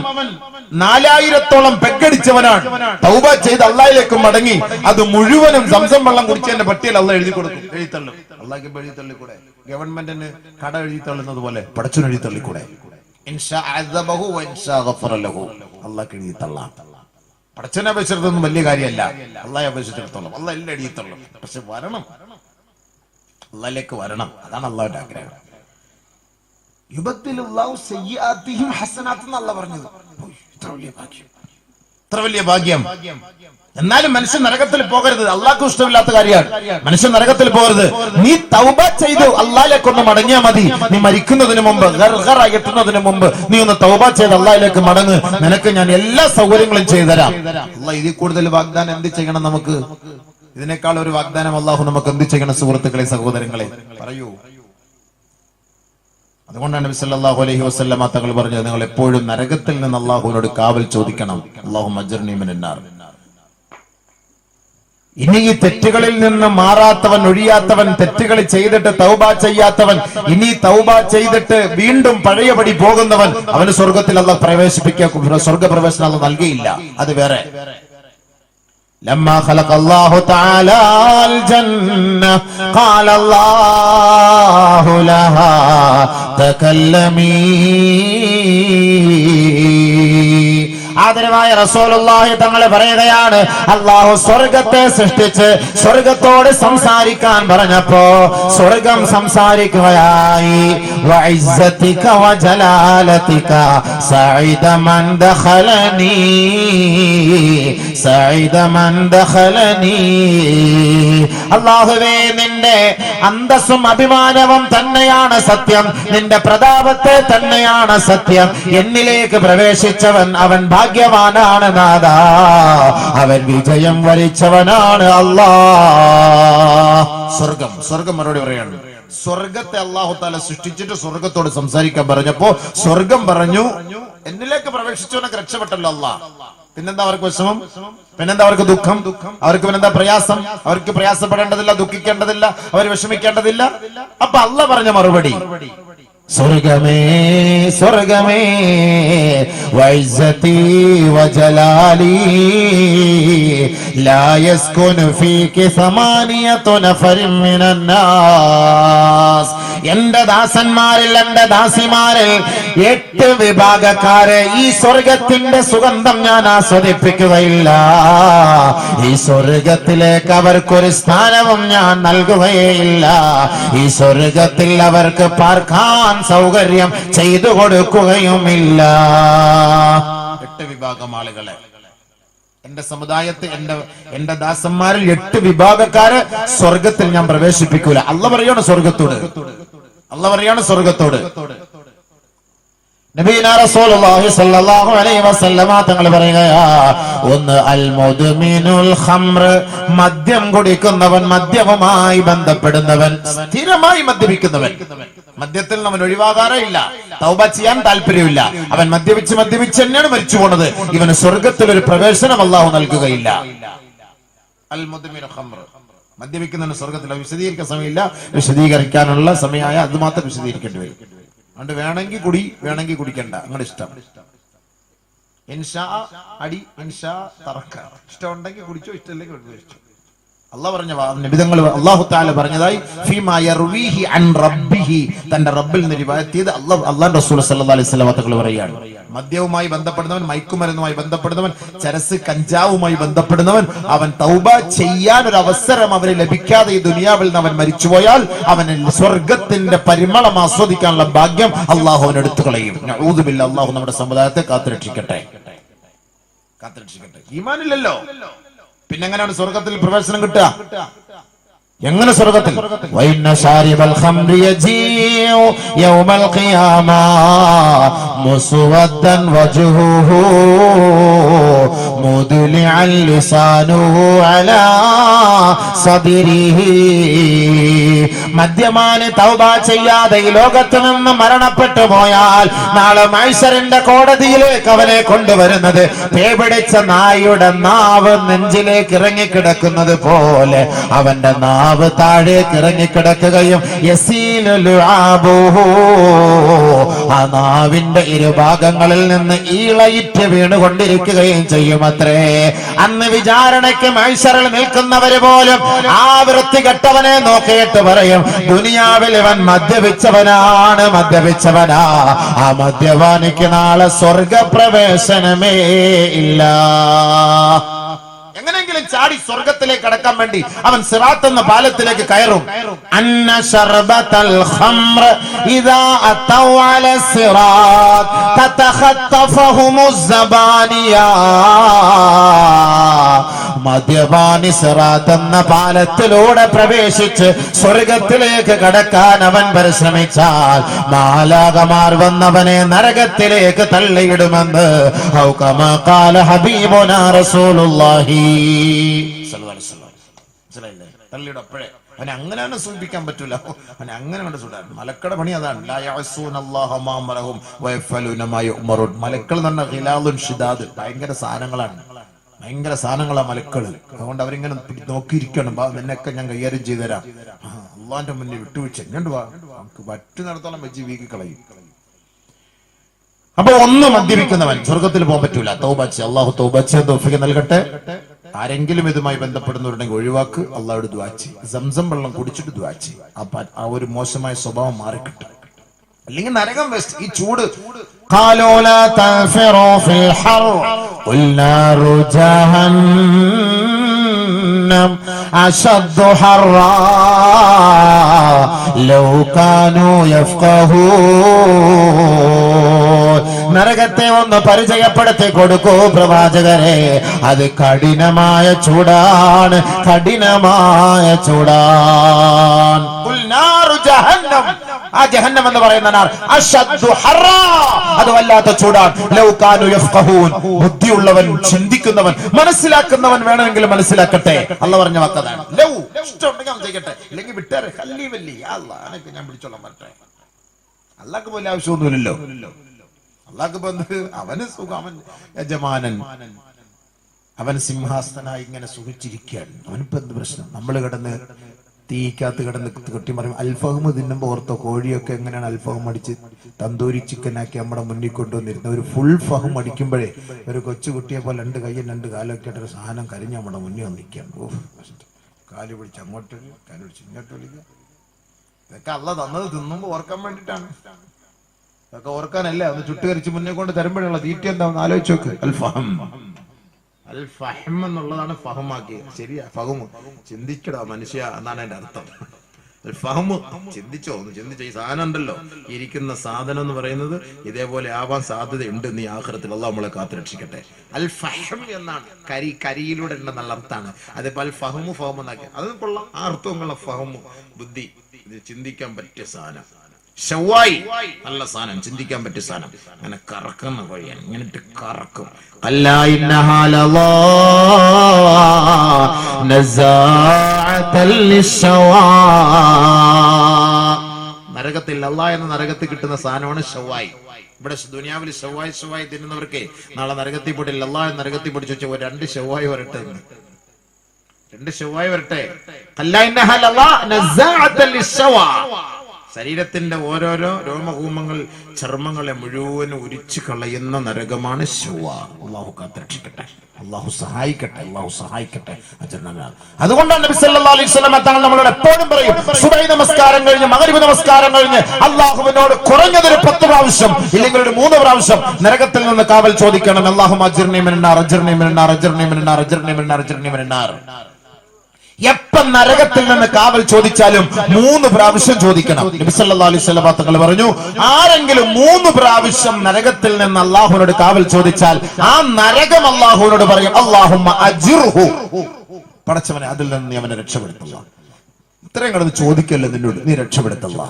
4000-ഓളം പെക്കടിച്ചവനാണ്. തൗബ ചെയ്ത് അല്ലാഹിലേക്ക് മടങ്ങി, അത് മുഴുവനും സംസം വെള്ളം കുടിച്ചതിന്റെ പട്ടിയൽ അല്ലാഹ് എഴുതി കൊടുക്കും, എഴുതിത്തള്ളും. അല്ലാഹ്ക്ക് എഴുതി തള്ളിക്കൂടെ? ഗവൺമെന്റിന് കട എഴുതി തള്ളുന്നത് പോലെ പടച്ചവൻ എഴുതി തള്ളിക്കൂടെ? ഇൻഷാ അദബഹു വ ഇൻഷാ ഗഫറ ലഹു. അല്ലാഹ്ക്ക് എഴുതി തള്ളാം. പടച്ചവനെ അപേക്ഷിച്ചിടത്തൊന്നും വലിയ കാര്യമല്ല. അല്ലാഹെ അപേക്ഷിച്ചിടത്തോളം അല്ലാഹ് എല്ലാം എഴുതി തള്ളും. പക്ഷെ വരണം, അല്ലാഹിലേക്ക് വരണം. അതാണ് അല്ലാഹുവിന്റെ ആഗ്രഹം. യുബദ്ദിലുല്ലാഹു സയ്യിആതിഹിം ഹസനാത്ത് എന്ന് അല്ലാഹ് പറഞ്ഞത്. ഇത്ര വലിയ ഭാഗ്യം. എന്നാലും മനുഷ്യൻ നരകത്തിൽ പോകരുത്. അള്ളാഹ്ക്ക് ഇഷ്ടമില്ലാത്ത കാര്യമാണ്. മനുഷ്യൻ നരകത്തിൽ പോകരുത്. നീ തൗബ ചെയ്ത് അള്ളാഹിലേക്ക് ഒന്ന് മടങ്ങിയാൽ മതി. നീ മരിക്കുന്നതിന് മുമ്പ്, ഗർഗറായി എത്തുന്നതിന് മുമ്പ് നീ ഒന്ന് തൗബ ചെയ്ത് അള്ളാഹിലേക്ക് മടങ്ങ്. നിനക്ക് ഞാൻ എല്ലാ സൗകര്യങ്ങളും ചെയ്തു തരാം. അള്ളാഹ് ഇതിൽ കൂടുതൽ വാഗ്ദാനം എന്ത് ചെയ്യണം നമുക്ക്? ഇതിനേക്കാൾ ഒരു വാഗ്ദാനം അള്ളാഹു നമുക്ക് എന്ത് ചെയ്യണം? സുഹൃത്തുക്കളെ, സഹോദരങ്ങളെ, പറയൂ. അതുകൊണ്ടാണ് നബി സല്ലല്ലാഹു അലൈഹി വസല്ലമ തങ്ങൾ പറഞ്ഞത്, നിങ്ങൾ എപ്പോഴും നരകത്തിൽ നിന്ന് അള്ളാഹുവിനോട് കാവൽ ചോദിക്കണം. അല്ലാഹുമ്മ അജ്ർനി മിനന്നാർ. ഇനി ഈ തെറ്റുകളിൽ നിന്ന് മാറാത്തവൻ, ഒഴിയാത്തവൻ, തെറ്റുകൾ ചെയ്തിട്ട് തൗബ ചെയ്യാത്തവൻ, ഇനി തൗബ ചെയ്തിട്ട് വീണ്ടും പഴയപടി പോകുന്നവൻ, അവന് സ്വർഗത്തിൽ അല്ലാഹ് പ്രവേശിപ്പിക്കുക, സ്വർഗപ്രവേശനം അല്ലാഹ് നൽകിയില്ല. അത് വേറെ. لما خلق الله تعالى الجنة قال الله لها تكلمي. ആദരവായ റസൂലുള്ളാഹി തങ്ങൾ പറയുകയാണ്, അല്ലാഹു സ്വർഗ്ഗത്തെ സൃഷ്ടിച്ച് സ്വർഗ്ഗത്തോട് സംസാരിക്കാൻ പറഞ്ഞപ്പോ സ്വർഗ്ഗം സംസാരിക്കുകയായി. വഇസ്സതിക വജലാലതിക സഈദ മൻ ദഖലനി, സഈദ മൻ ദഖലനി. അല്ലാഹുവേ, നിന്റെ അന്തസ്സും അഭിമാനവും തന്നെയാണ് സത്യം, നിന്റെ പ്രതാപത്തെ തന്നെയാണ് സത്യം. എന്നിലേക്ക് പ്രവേശിച്ചവൻ അവൻ ഭാഗ്യവാനാണ് നാഥ, അവൻ വിജയം വരിച്ചവനാണ് അല്ലാഹ്. സ്വർഗം മറുപടി പറയാണ്. സ്വർഗത്തെ അല്ലാഹു തആല സൃഷ്ടിച്ചിട്ട് സ്വർഗത്തോട് സംസാരിക്കാൻ പറഞ്ഞപ്പോ സ്വർഗം പറഞ്ഞു, എന്നിലേക്ക് പ്രവേശിച്ചവനൊക്കെ രക്ഷപ്പെട്ടല്ലോ അല്ലാഹ്. പിന്നെന്താ അവർക്ക് വിഷമം? പിന്നെന്താ അവർക്ക് ദുഃഖം? അവർക്ക് പിന്നെന്താ പ്രയാസം? അവർക്ക് പ്രയാസപ്പെടേണ്ടതില്ല, ദുഃഖിക്കേണ്ടതില്ല, അവർ വിഷമിക്കേണ്ടതില്ല. അപ്പൊ അല്ലാഹ് പറഞ്ഞ മറുപടി, സ്വർഗമേ സ്വർഗമേ വഇസ്സതി വജലാലി ലാ യസ്കുനു ഫീകി സമാനിയതു നഫരിൻ മിനന്നാസ്. എന്റെ ദാസന്മാരിൽ, എന്റെ ദാസിമാരിൽ 8 വിഭാഗക്കാരെ ഈ സ്വർഗത്തിന്റെ സുഗന്ധം ഞാൻ ആസ്വദിപ്പിക്കുകയില്ല. ഈ സ്വർഗത്തിലേക്ക് അവർക്കൊരു സ്ഥാനവും ഞാൻ നൽകുകയില്ല. ഈ സ്വർഗത്തിൽ അവർക്ക് പാർക്കാൻ സൗകര്യം ചെയ്തു കൊടുക്കുകയുമില്ല. 8 വിഭാഗം ആളുകളെ എന്റെ സമുദായത്തെ, എന്റെ ദാസന്മാരിൽ 8 വിഭാഗക്കാരെ സ്വർഗത്തിൽ ഞാൻ പ്രവേശിപ്പിക്കൂല. അല്ലാഹ് പറയാണ് സ്വർഗത്തോട്, അല്ലാഹ് പറയാണ് സ്വർഗത്തോട്. നബീന റസൂലുള്ളാഹി സ്വല്ലല്ലാഹു അലൈഹി വസല്ലമ തങ്ങൾ പറയുകയാ, ഒന്ന് അൽ മുദ്മിനുൽ ഖംർ, മദ്യം കുടിക്കുന്നവൻ, മദ്യവുമായി ബന്ധപ്പെടുന്നവൻ, സ്ഥിരമായി മദ്യപിക്കുന്നവൻ. മദ്യത്തിൽ അവൻ ഒഴിവാകാറേ ഇല്ല, തൗബ ചെയ്യാൻ താല്പര്യമില്ല. അവൻ മദ്യപിച്ച് തന്നെയാണ് മരിച്ചു പോണത്. ഇവന് സ്വർഗത്തിൽ ഒരു പ്രവേശനം അല്ലാഹു നൽകുകയില്ല. അൽ മുദ്മിനുൽ ഖംർ, മദ്യപിക്കുന്നതിന് സ്വർഗത്തിൽ വിശദീകരിക്കാൻ സമയമില്ല. വിശദീകരിക്കാനുള്ള സമയമായ അത് മാത്രം വിശദീകരിക്കേണ്ടി വരും. അതുകൊണ്ട് വേണമെങ്കിൽ കുടി, വേണമെങ്കിൽ കുടിക്കണ്ട, നിങ്ങളുടെ ഇഷ്ടം. ഇൻഷാ അടി, ഇൻഷാ തറക്ക. ഇഷ്ടം ഉണ്ടെങ്കിൽ കുടിച്ചോ, ഇഷ്ടമില്ലെങ്കിൽ ഉപേക്ഷിച്ചോ. അല്ലാഹ് പറഞ്ഞ നിബിധങ്ങൾ അല്ലാഹു തആല പറഞ്ഞതായി ഫീമാ യർവീഹി അൻ റബ്ബിഹി, തന്റെ റബ്ബിൽ നിന്ന് റിവായത്ത് ചെയ്ത് അല്ലാഹുവിന്റെ റസൂൽ സല്ലല്ലാഹു അലൈഹി വസല്ലം തങ്ങൾ പറയുകയാണ്, മദ്യവുമായി ബന്ധപ്പെടുന്നവൻ, മയക്കുമരുന്നുമായി ബന്ധപ്പെടുന്നവൻ, ചരസ് കഞ്ചാവുമായി ബന്ധപ്പെടുന്നവൻ, അവൻ തൗബ ചെയ്യാൻ ഒരു അവസരം അവന് ലഭിക്കാതെ ഈ ദുനിയാവിൽ നിന്ന് അവൻ മരിച്ചുപോയാൽ അവന് സ്വർഗത്തിന്റെ പരിമളം ആസ്വദിക്കാനുള്ള ഭാഗ്യം അല്ലാഹു അവൻ എടുത്തു കളയും. നഊദു ബില്ലാഹ്. അല്ലാഹു നമ്മുടെ സമുദായത്തെ കാത്തുരക്ഷിക്കട്ടെ, കാത്തുരക്ഷിക്കട്ടെ. ഈമാനില്ലല്ലോ, പിന്നെങ്ങനെയാണ് സ്വർഗത്തിൽ പ്രവേശനം കിട്ടുക? എങ്ങനെ സ്വർഗത്തിൽ വൈന്ന ശാരിബൽ ഖംറി യജീഉ യൗമൽ ഖിയാമ മുസ്വദ്ദൻ വജ്ഹുഹു മുദ്ലിഅൻ ലിസാനുഹു അലാ സദ്രിഹി. മദ്യപാനി തൗബ ചെയ്യാതെ ഈ ലോകത്ത് നിന്ന് മരണപ്പെട്ടു പോയാൽ നാളെ മഹ്ശറിന്റെ കോടതിയിലേക്ക് അവനെ കൊണ്ടുവരുന്നത് പേപിടിച്ച നായുടെ നാവ് നെഞ്ചിലേക്ക് ഇറങ്ങിക്കിടക്കുന്നത് പോലെ അവന്റെ നാവ് താഴേക്ക് ഇറങ്ങിക്കിടക്കുകയും ആ നാവിന്റെ ഇരുഭാഗങ്ങളിൽ നിന്ന് ഈളയിറ്റ് വീണുകൊണ്ടിരിക്കുകയും ചെയ്യുമത്രേ. അന്ന് വിചാരണയ്ക്ക് മഹ്ശറിൽ നിൽക്കുന്നവര് പോലും ആ വൃത്തികെട്ടവനെ നോക്കിയിട്ട് പറയും, ദുനിയാവിൽ ഇവൻ മദ്യപിച്ചവനാ. ആ മദ്യപാനിക്ക് നാളെ സ്വർഗപ്രവേശനമേ ഇല്ല. എങ്ങനെങ്കിലും ചാടി സ്വർഗത്തിലേക്ക് കടക്കാൻ വേണ്ടി അവൻ സിറാത്ത് എന്ന പാലത്തിലേക്ക് കയറും. അന്ന ശർബതൽ ഖംർ ഇദാ അതൗ അല സിറാത്ത് തതഖത്തഫഹുമുസ് സബാനിയാ. മദ്യപാനി സിറാത്ത് എന്ന പാലത്തിലൂടെ പ്രവേശിച്ച് സ്വർഗത്തിലേക്ക് കടക്കാൻ അവൻ പരിശ്രമിച്ചാൽ മാലാകമാർ വന്നവനെ നരകത്തിലേക്ക് തള്ളിയിടുമെന്ന് ഔ കമാ ഖാല ഹബീബുനാ റസൂലുള്ളാഹി തള്ളിയിടും. അപ്പോഴേ അവനെ അങ്ങനെ തന്നെ സൂചിപ്പിക്കാൻ പറ്റൂല, അവനെ അങ്ങനെ കൊണ്ട് സുടാൻ. മലക്കളുടെ പണി അതാണ്. മലക്കൾ എന്ന് പറഞ്ഞാൽ ഖിലാലുൻ ഷിദാദ്, ഭയങ്കര സാധനങ്ങളാണ്, ഭയങ്കര സാധനങ്ങളാ മലക്കള്. അതുകൊണ്ട് അവരിങ്ങനെ നോക്കിയിരിക്കണം, നിന്നൊക്കെ ഞാൻ കൈകാര്യം ചെയ്തുതരാം. അള്ളാന്റെ മുന്നിൽ വിട്ടുവീഴ്ച എങ്ങോട്ട് വാ, നമുക്ക് പറ്റുന്നിടത്തോളം വെച്ച് വീക്കി കളയും. അപ്പൊ ഒന്ന് മദ്യപിക്കുന്നവൻ സ്വർഗത്തിൽ പോകാൻ പറ്റൂല. തൗബാച്ച് അള്ളാഹു തൗബാച്ച് തൗഫീഖ് നൽകട്ടെ. ആരെങ്കിലും ഇതുമായി ബന്ധപ്പെടുന്നവരുണ്ടെങ്കിൽ ഒഴിവാക്ക്, അള്ളാഹുടെ ദുആ ചെയ്യ്. സംസം വെള്ളം കുടിച്ചിട്ട് ദുആ ചെയ്യ്. ആ ഒരു മോശമായ സ്വഭാവം മാറിക്കിട്ടും. അല്ലെങ്കിൽ നരകം വേസ്റ്റ്. ഈ ചൂട് قالوا لا تنفروا في الحر قل نار جهنم أشد حرا لو كانوا يفقهون. നരകത്തെ ഒന്ന് പരിചയപ്പെടുത്തി കൊടുക്കൂ പ്രവാചകരെ. അത് കഠിനമായ ചൂടാണ്, കഠിനമായ ചൂടാണ്. ഖുൽ നാറു ജഹന്നം, ആ ജഹന്നം എന്ന് പറയുന്ന നാർ അശദ്ദു ഹറാ, അത് വല്ലാത്ത ചൂടാണ്. ലൗ കാനു യഫ്ഖഹൂൻ, ബുദ്ധിയുള്ളവൻ, ചിന്തിക്കുന്നവൻ, മനസ്സിലാക്കുന്നവൻ വേണമെങ്കിൽ മനസ്സിലാക്കട്ടെ. അല്ലാഹു പറഞ്ഞ വാക്കതാണ്. ലൗ ഇഷ്ടമുണ്ടെങ്കിൽ അവൻ ചെയ്യട്ടെ, ഇല്ലെങ്കിൽ വിട്ടേരെ. ഖല്ലി വല്ലി യാ അല്ലാഹ്, അനക്ക് ഞാൻ പിടിച്ചോളാൻ പറ്റേ. അല്ലാഹ്ക്ക് പോലെ ആവശ്യമൊന്നുമില്ലല്ലോ. അല്ലാഹ്ക്ക് ബന്ധു, അവന് സുഖം, അവൻ യജമാനൻ, അവൻ സിംഹാസനായി ഇങ്ങനെ സുഖിച്ചിരിക്കുകയാണ്. അവനിപ്പോ എന്ത് പ്രശ്നം? നമ്മൾ കിടന്ന് തീക്കകത്ത് കിടന്ന് കെട്ടിമറിയും. അൽഫഹം തിന്നുമ്പോ ഓർത്തോ, കോഴിയൊക്കെ എങ്ങനെയാണ് അൽഫഹം അടിച്ച് തന്തൂരി ചിക്കനാക്കി നമ്മുടെ മുന്നിൽ കൊണ്ടുവന്നിരുന്നത്. ഒരു ഫുൾ ഫഹം അടിക്കുമ്പോഴേ ഒരു കൊച്ചുകുട്ടിയെ പോലെ 2 കൈയും 2 കാലൊക്കെ ആയിട്ടൊരു സാധനം കരിഞ്ഞ് നമ്മുടെ മുന്നിൽ വന്നിരിക്കുകയാണ്. കാല് പിടിച്ച് അങ്ങോട്ട്, കാല് പിടിച്ച് ഇങ്ങോട്ട് വിളിക്കുക. ഇതൊക്കെ അള്ളാഹ് തന്നത് തിന്നുമ്പോ ഓർക്കാൻ വേണ്ടിയിട്ടാണ്. അതൊക്കെ ഓർക്കാനല്ല, ഒന്ന് ചുട്ടുകരിച്ച് മുന്നേ കൊണ്ട് തരുമ്പോഴുള്ള തീറ്റ എന്താണെന്ന് ആലോചിച്ച് നോക്ക്. അൽഫഹം, അൽ ഫഹം എന്നുള്ളതാണ് ഫഹമാക്കിയത്. ശരിയാ, ഫഹമ് ചിന്തിക്കടാ മനുഷ്യ എന്നാണ് എന്റെ അർത്ഥം. ഫഹമ് ചിന്തിച്ചോ, ഒന്ന് ചിന്തിച്ചോ. ഈ സാധനം ഉണ്ടല്ലോ, ഇരിക്കുന്ന സാധനം എന്ന് പറയുന്നത് ഇതേപോലെ ആവാൻ സാധ്യതയുണ്ട്. നീ ആഖിറത്തിൽ അല്ലാഹു നമ്മളെ കാത്തുരക്ഷിക്കട്ടെ. അൽ ഫഹം എന്നാണ് കരിയിലൂടെ ഉണ്ടെന്നുള്ള അർത്ഥമാണ്. അതിപ്പോ അൽ ഫഹമു ഫഹം എന്നാക്കി, അത് കൊള്ളാം. ആ അർത്ഥമുള്ള ഫഹമു, ബുദ്ധി, ഇത് ചിന്തിക്കാൻ പറ്റിയ സാധനം. ഷവായി, നല്ല സാധനം, ചിന്തിക്കാൻ പറ്റിയ സാധനം. അങ്ങനെ കറക്കുന്ന വഴിയാണ്, ഇങ്ങനെട്ട് കറക്കും. നരകത്തിൽ, അല്ലാഹ് എന്ന നരകത്തിൽ കിട്ടുന്ന സാധനമാണ് ഷവായി. ഇവിടെ ദുനിയാവിൽ ഷവായി തിന്നുന്നവർക്ക് നാളെ നരകത്തിൽ പോയിട്ടില്ല. അല്ലാഹ് നരകത്തിൽ പൊടിച്ചു വെച്ച 2 ഷവായി വരട്ടെ, 2 ഷവായി വരട്ടെ. ശരീരത്തിന്റെ ഓരോരോ രോമകൂമങ്ങൾ, ചർമ്മങ്ങളെ മുഴുവനും ഉരിച്ചു കളയുന്ന നരകമാണ് ശവ്വാ. അല്ലാഹു കാത്തുരക്ഷിക്കട്ടെ, അല്ലാഹു സഹായിക്കട്ടെ, അല്ലാഹു സഹായിക്കട്ടെ. അതുകൊണ്ടാണ് നബി സല്ലല്ലാഹു അലൈഹി വസല്ലം തങ്ങൾ നമ്മളോട് എപ്പോഴും പറയും, സുബഹി നമസ്കാരം കഴിഞ്ഞ്, മഗ്രിബ് നമസ്കാരം കഴിഞ്ഞ് അല്ലാഹുവിനോട് കുറഞ്ഞതൊരു 10 പ്രാവശ്യം ഇല്ലെങ്കിൽ ഒരു 3 പ്രാവശ്യം നരകത്തിൽ നിന്ന് കാവൽ ചോദിക്കണം. അല്ലാഹുമ്മ അജ്ർനി മിനന്നാർ, അജ്ർനി മിനന്നാർ, അജ്ർനി മിനന്നാർ, അജ്ർനി മിനന്നാർ, അജ്ർനി മിനന്നാർ. എപ്പം നരകത്തിൽ നിന്ന് കാവൽ ചോദിച്ചാലും 3 പ്രാവശ്യം ചോദിക്കണം. നബി സല്ലല്ലാഹു അലൈഹി വസല്ലം തങ്ങൾ പറഞ്ഞു, ആരെങ്കിലും 3 പ്രാവശ്യം നരകത്തിൽ നിന്ന് അല്ലാഹുവിനോട് കാവൽ ചോദിച്ചാൽ ആ നരകം അല്ലാഹുവിനോട് പറയും, അല്ലാഹുമ്മ അജ്ർഹു, പടച്ചവനെ അതിൽ നിന്ന് നീ അവനെ രക്ഷപ്പെടുത്തുക. ഇത്രയും കിടന്ന് ചോദിക്കല്ലോ നിന്നോട്, നീ രക്ഷപ്പെടുത്തല്ല.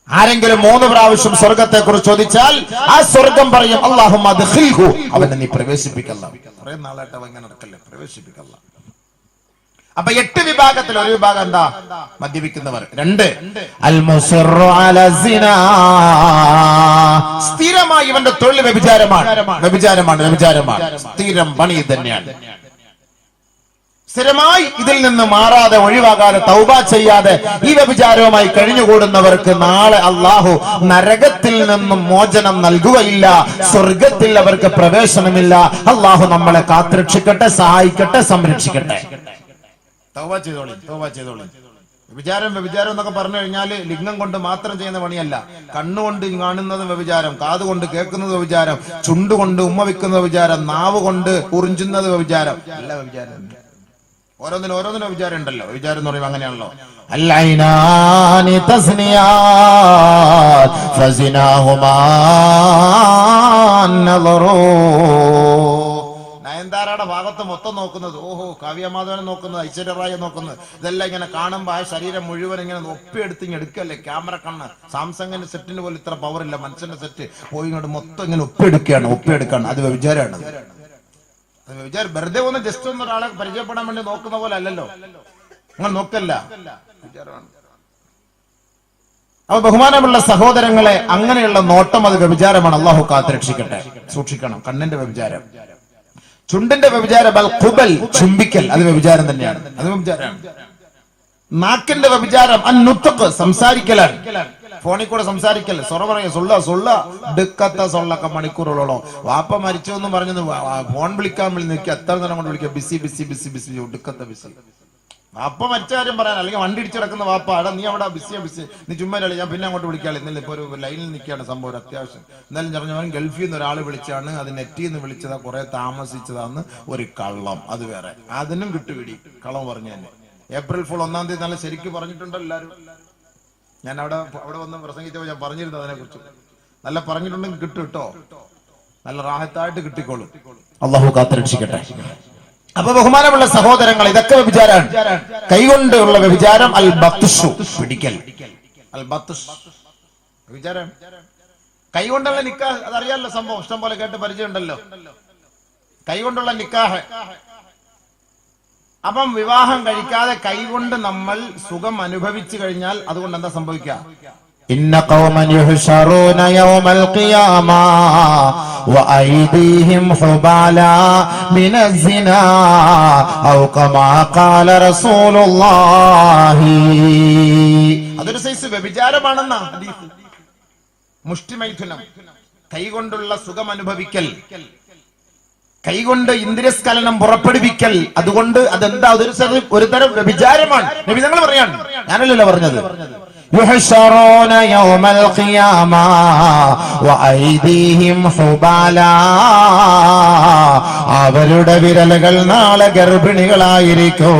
ആരെങ്കിലും 3 പ്രാവശ്യം സ്വർഗത്തെ കുറിച്ച് ചോദിച്ചാൽ ആ സ്വർഗം പറയും അല്ലാഹുമ്മ അദ്ഖിൽഹു, അവനെ നീ പ്രവേശിപ്പിക്കല്ല. കുറെ നാളായിട്ട് അവൻ ഇങ്ങനെ നടക്കല്ലേ, പ്രവേശിപ്പിക്കല്ല. അപ്പൊ 8 വിഭാഗത്തിൽ ഒരു വിഭാഗം എന്താ? മദ്യപിക്കുന്നവർ. 2 അൽ മുസിറു അല സിനാ, സ്ഥിരമായി ഇവന്റെ തൊഴിൽ വ്യഭിചാരമാണ്, സ്ഥിരം പണി തന്നെയാണ്. സ്ഥിരമായി ഇതിൽ നിന്ന് മാറാതെ, ഒഴിവാകാതെ, തൗബ ചെയ്യാതെ ഈ വ്യഭിചാരവുമായി കഴിഞ്ഞുകൂടുന്നവർക്ക് നാളെ അള്ളാഹു നരകത്തിൽ നിന്നും മോചനം നൽകുകയില്ല, സ്വർഗത്തിൽ അവർക്ക് പ്രവേശനമില്ല. അള്ളാഹു നമ്മളെ കാത്തുരക്ഷിക്കട്ടെ, സഹായിക്കട്ടെ, സംരക്ഷിക്കട്ടെ. തൗബ ചെയ്തോളി. വ്യഭിചാരം എന്നൊക്കെ പറഞ്ഞു കഴിഞ്ഞാൽ ലിംഗം കൊണ്ട് മാത്രം ചെയ്യുന്ന പണിയല്ല. കണ്ണുകൊണ്ട് കാണുന്നത് വ്യഭിചാരം, കാതുകൊണ്ട് കേൾക്കുന്നത് വ്യഭിചാരം, ചുണ്ടുകൊണ്ട് ഉമ്മ വെക്കുന്ന വ്യഭിചാരം, നാവ് കൊണ്ട് ഉറിഞ്ചുന്നത് വ്യഭിചാരം, എല്ലാ വ്യഭിചാരം. ഓരോന്നിനും വ്യഭിചാരം ഉണ്ടല്ലോ. വ്യഭിചാരം എന്ന് പറയുമ്പോൾ അങ്ങനെയാണല്ലോ. അൽഐനാനി തസ്നിയാത് ഫസിനാഹുമാ നളറൂ. നയൻതാരയുടെ ഭാഗത്ത് മൊത്തം നോക്കുന്നത്, ഓഹോ കാവ്യമാധവനെ നോക്കുന്നത്, ഐശ്വര്യ റായെ നോക്കുന്നത്, ഇതെല്ലാം ഇങ്ങനെ കാണുമ്പോൾ ആ ശരീരം മുഴുവൻ ഇങ്ങനെ ഒപ്പിയെടുത്ത് ഇങ്ങനെ എടുക്കല്ലേ. ക്യാമറ കണ്ണ്, സാംസങ്ങിന്റെ സെറ്റിന് പോലും ഇത്ര പവർ ഇല്ല. മനുഷ്യന്റെ സെറ്റ് പോയി ഇങ്ങോട്ട് മൊത്തം ഇങ്ങനെ ഒപ്പിയെടുക്കുകയാണ്. അത് വ്യഭിചാരമാണ്. വിചാരം വെറുതെ ഒന്ന് ജസ്റ്റ് ഒന്ന് ഒരാളെ പരിചയപ്പെടാൻ വേണ്ടി നോക്കുന്ന പോലെ അല്ലല്ലോ. നിങ്ങൾ നോക്കല്ല. അപ്പൊ ബഹുമാനമുള്ള സഹോദരങ്ങളെ, അങ്ങനെയുള്ള നോട്ടം അത് വ്യഭിചാരമാണ്. അള്ളാഹു കാത്തുരക്ഷിക്കട്ടെ. സൂക്ഷിക്കണം. കണ്ണിന്റെ വ്യഭിചാരം, ചുണ്ടിന്റെ വ്യഭിചാരം, ഖുബൽ ചുംബിക്കൽ, അത് വ്യഭിചാരം തന്നെയാണ്. അത് വ്യഭിചാരമാണ്. നാക്കിന്റെ വ്യഭിചാരം അന്നുത്തഖ്, സംസാരിക്കലാണ്. ഫോണിൽ കൂടെ സംസാരിക്കല്ലേ, സൊറ പറയാ, സൊള്ള എടുക്കത്ത സൊള്ളൊക്കെ മണിക്കൂറുകളോളം. വാപ്പ മരിച്ചു എന്ന് പറഞ്ഞത് ഫോൺ വിളിക്കാൻ വേണ്ടി നിൽക്കുക, എത്ര നേരം കൊണ്ട് വിളിക്കുക, ബിസി ഒടുക്കത്ത ബിസി. വാപ്പ മരിച്ച കാര്യം പറയാൻ, അല്ലെങ്കിൽ വണ്ടി ഇടിച്ചിടക്കുന്ന വാപ്പ, അടാ നീ അവിടെ ബിസിയാ, നീ ചുമ്മാ ഞാൻ പിന്നെ അങ്ങോട്ട് വിളിക്കാളെ. ഇന്നലെ ഇപ്പൊ ഒരു ലൈനിൽ നിൽക്കുകയാണ് സംഭവം, ഒരു അത്യാവശ്യം. എന്നാലും പറഞ്ഞവൻ ഗൾഫിൽ നിന്ന് ഒരാൾ വിളിച്ചാണ്, അത് നെറ്റിൽ നിന്ന് വിളിച്ചതാ, കുറെ താമസിച്ചതാന്ന് ഒരു കള്ളം. അത് വേറെ, അതിനും കിട്ടുപിടി. കള്ളം പറഞ്ഞു തന്നെ. ഏപ്രിൽ ഫുൾ 1-ാം തീയതി നല്ല ശരിക്കും പറഞ്ഞിട്ടുണ്ടോ എല്ലാവരും? ഞാൻ അവിടെ വന്ന് പ്രസംഗിച്ചപ്പോൾ ഞാൻ പറഞ്ഞിരുന്നു അതിനെ കുറിച്ച്. നല്ല പറഞ്ഞിട്ടുണ്ടെങ്കിൽ കിട്ടും കേട്ടോ, നല്ല റാഹത്തായിട്ട് കിട്ടിക്കോളും. അള്ളാഹു കാത്തുരക്ഷിക്കട്ടെ. അപ്പൊ ബഹുമാനമുള്ള സഹോദരങ്ങൾ, ഇതൊക്കെ വ്യഭിചാരമാണ്. കൈകൊണ്ടുള്ള വ്യഭിചാരം അൽ ബത്ഷു, പിടിക്കൽ. അൽ ബത്ഷ് വ്യഭിചാരം. കൈകൊണ്ടുള്ള നിക്കാഹ്, അതറിയാമല്ലോ സംഭവം, ഇഷ്ടം പോലെ കേട്ട് പരിചയമുണ്ടല്ലോ. കൈകൊണ്ടുള്ള നിക്കാഹ്. അപ്പം വിവാഹം കഴിക്കാതെ കൈകൊണ്ട് നമ്മൾ സുഖം അനുഭവിച്ചു കഴിഞ്ഞാൽ അതുകൊണ്ട് എന്താ സംഭവിക്കുക? ഇന്ന ഖൗമൻ യുഹ്ശറൂന യൗമൽ ഖിയാമ വഅയ്ദീഹിം ഹുബാലാ മിനസ്സിനാ ഔ കമാ ഖാല റസൂലുള്ളാഹി. അതൊരു സൈസ് വ്യഭിചാരമാണെന്ന ഹദീസ്. മുഷ്ടിമൈഥുനം, കൈകൊണ്ടുള്ള സുഖം അനുഭവിക്കൽ, കൈകൊണ്ട് ഇന്ദ്രിയസ്ഖലനം പുറപ്പെടുവിക്കൽ. അതുകൊണ്ട് അതെന്താ? ഒരു തരം വ്യഭിചാരമാണ്. നബി തങ്ങൾ പറയാണ്, ഞാനല്ലല്ലോ പറഞ്ഞത്. യുഹ്ശറൂന യൗമൽ ഖിയാമ വഅയ്ദീഹിം ഹുബാലാ, അവരുടെ വിരലുകൾ നാളെ ഗർഭിണികളായിരിക്കും.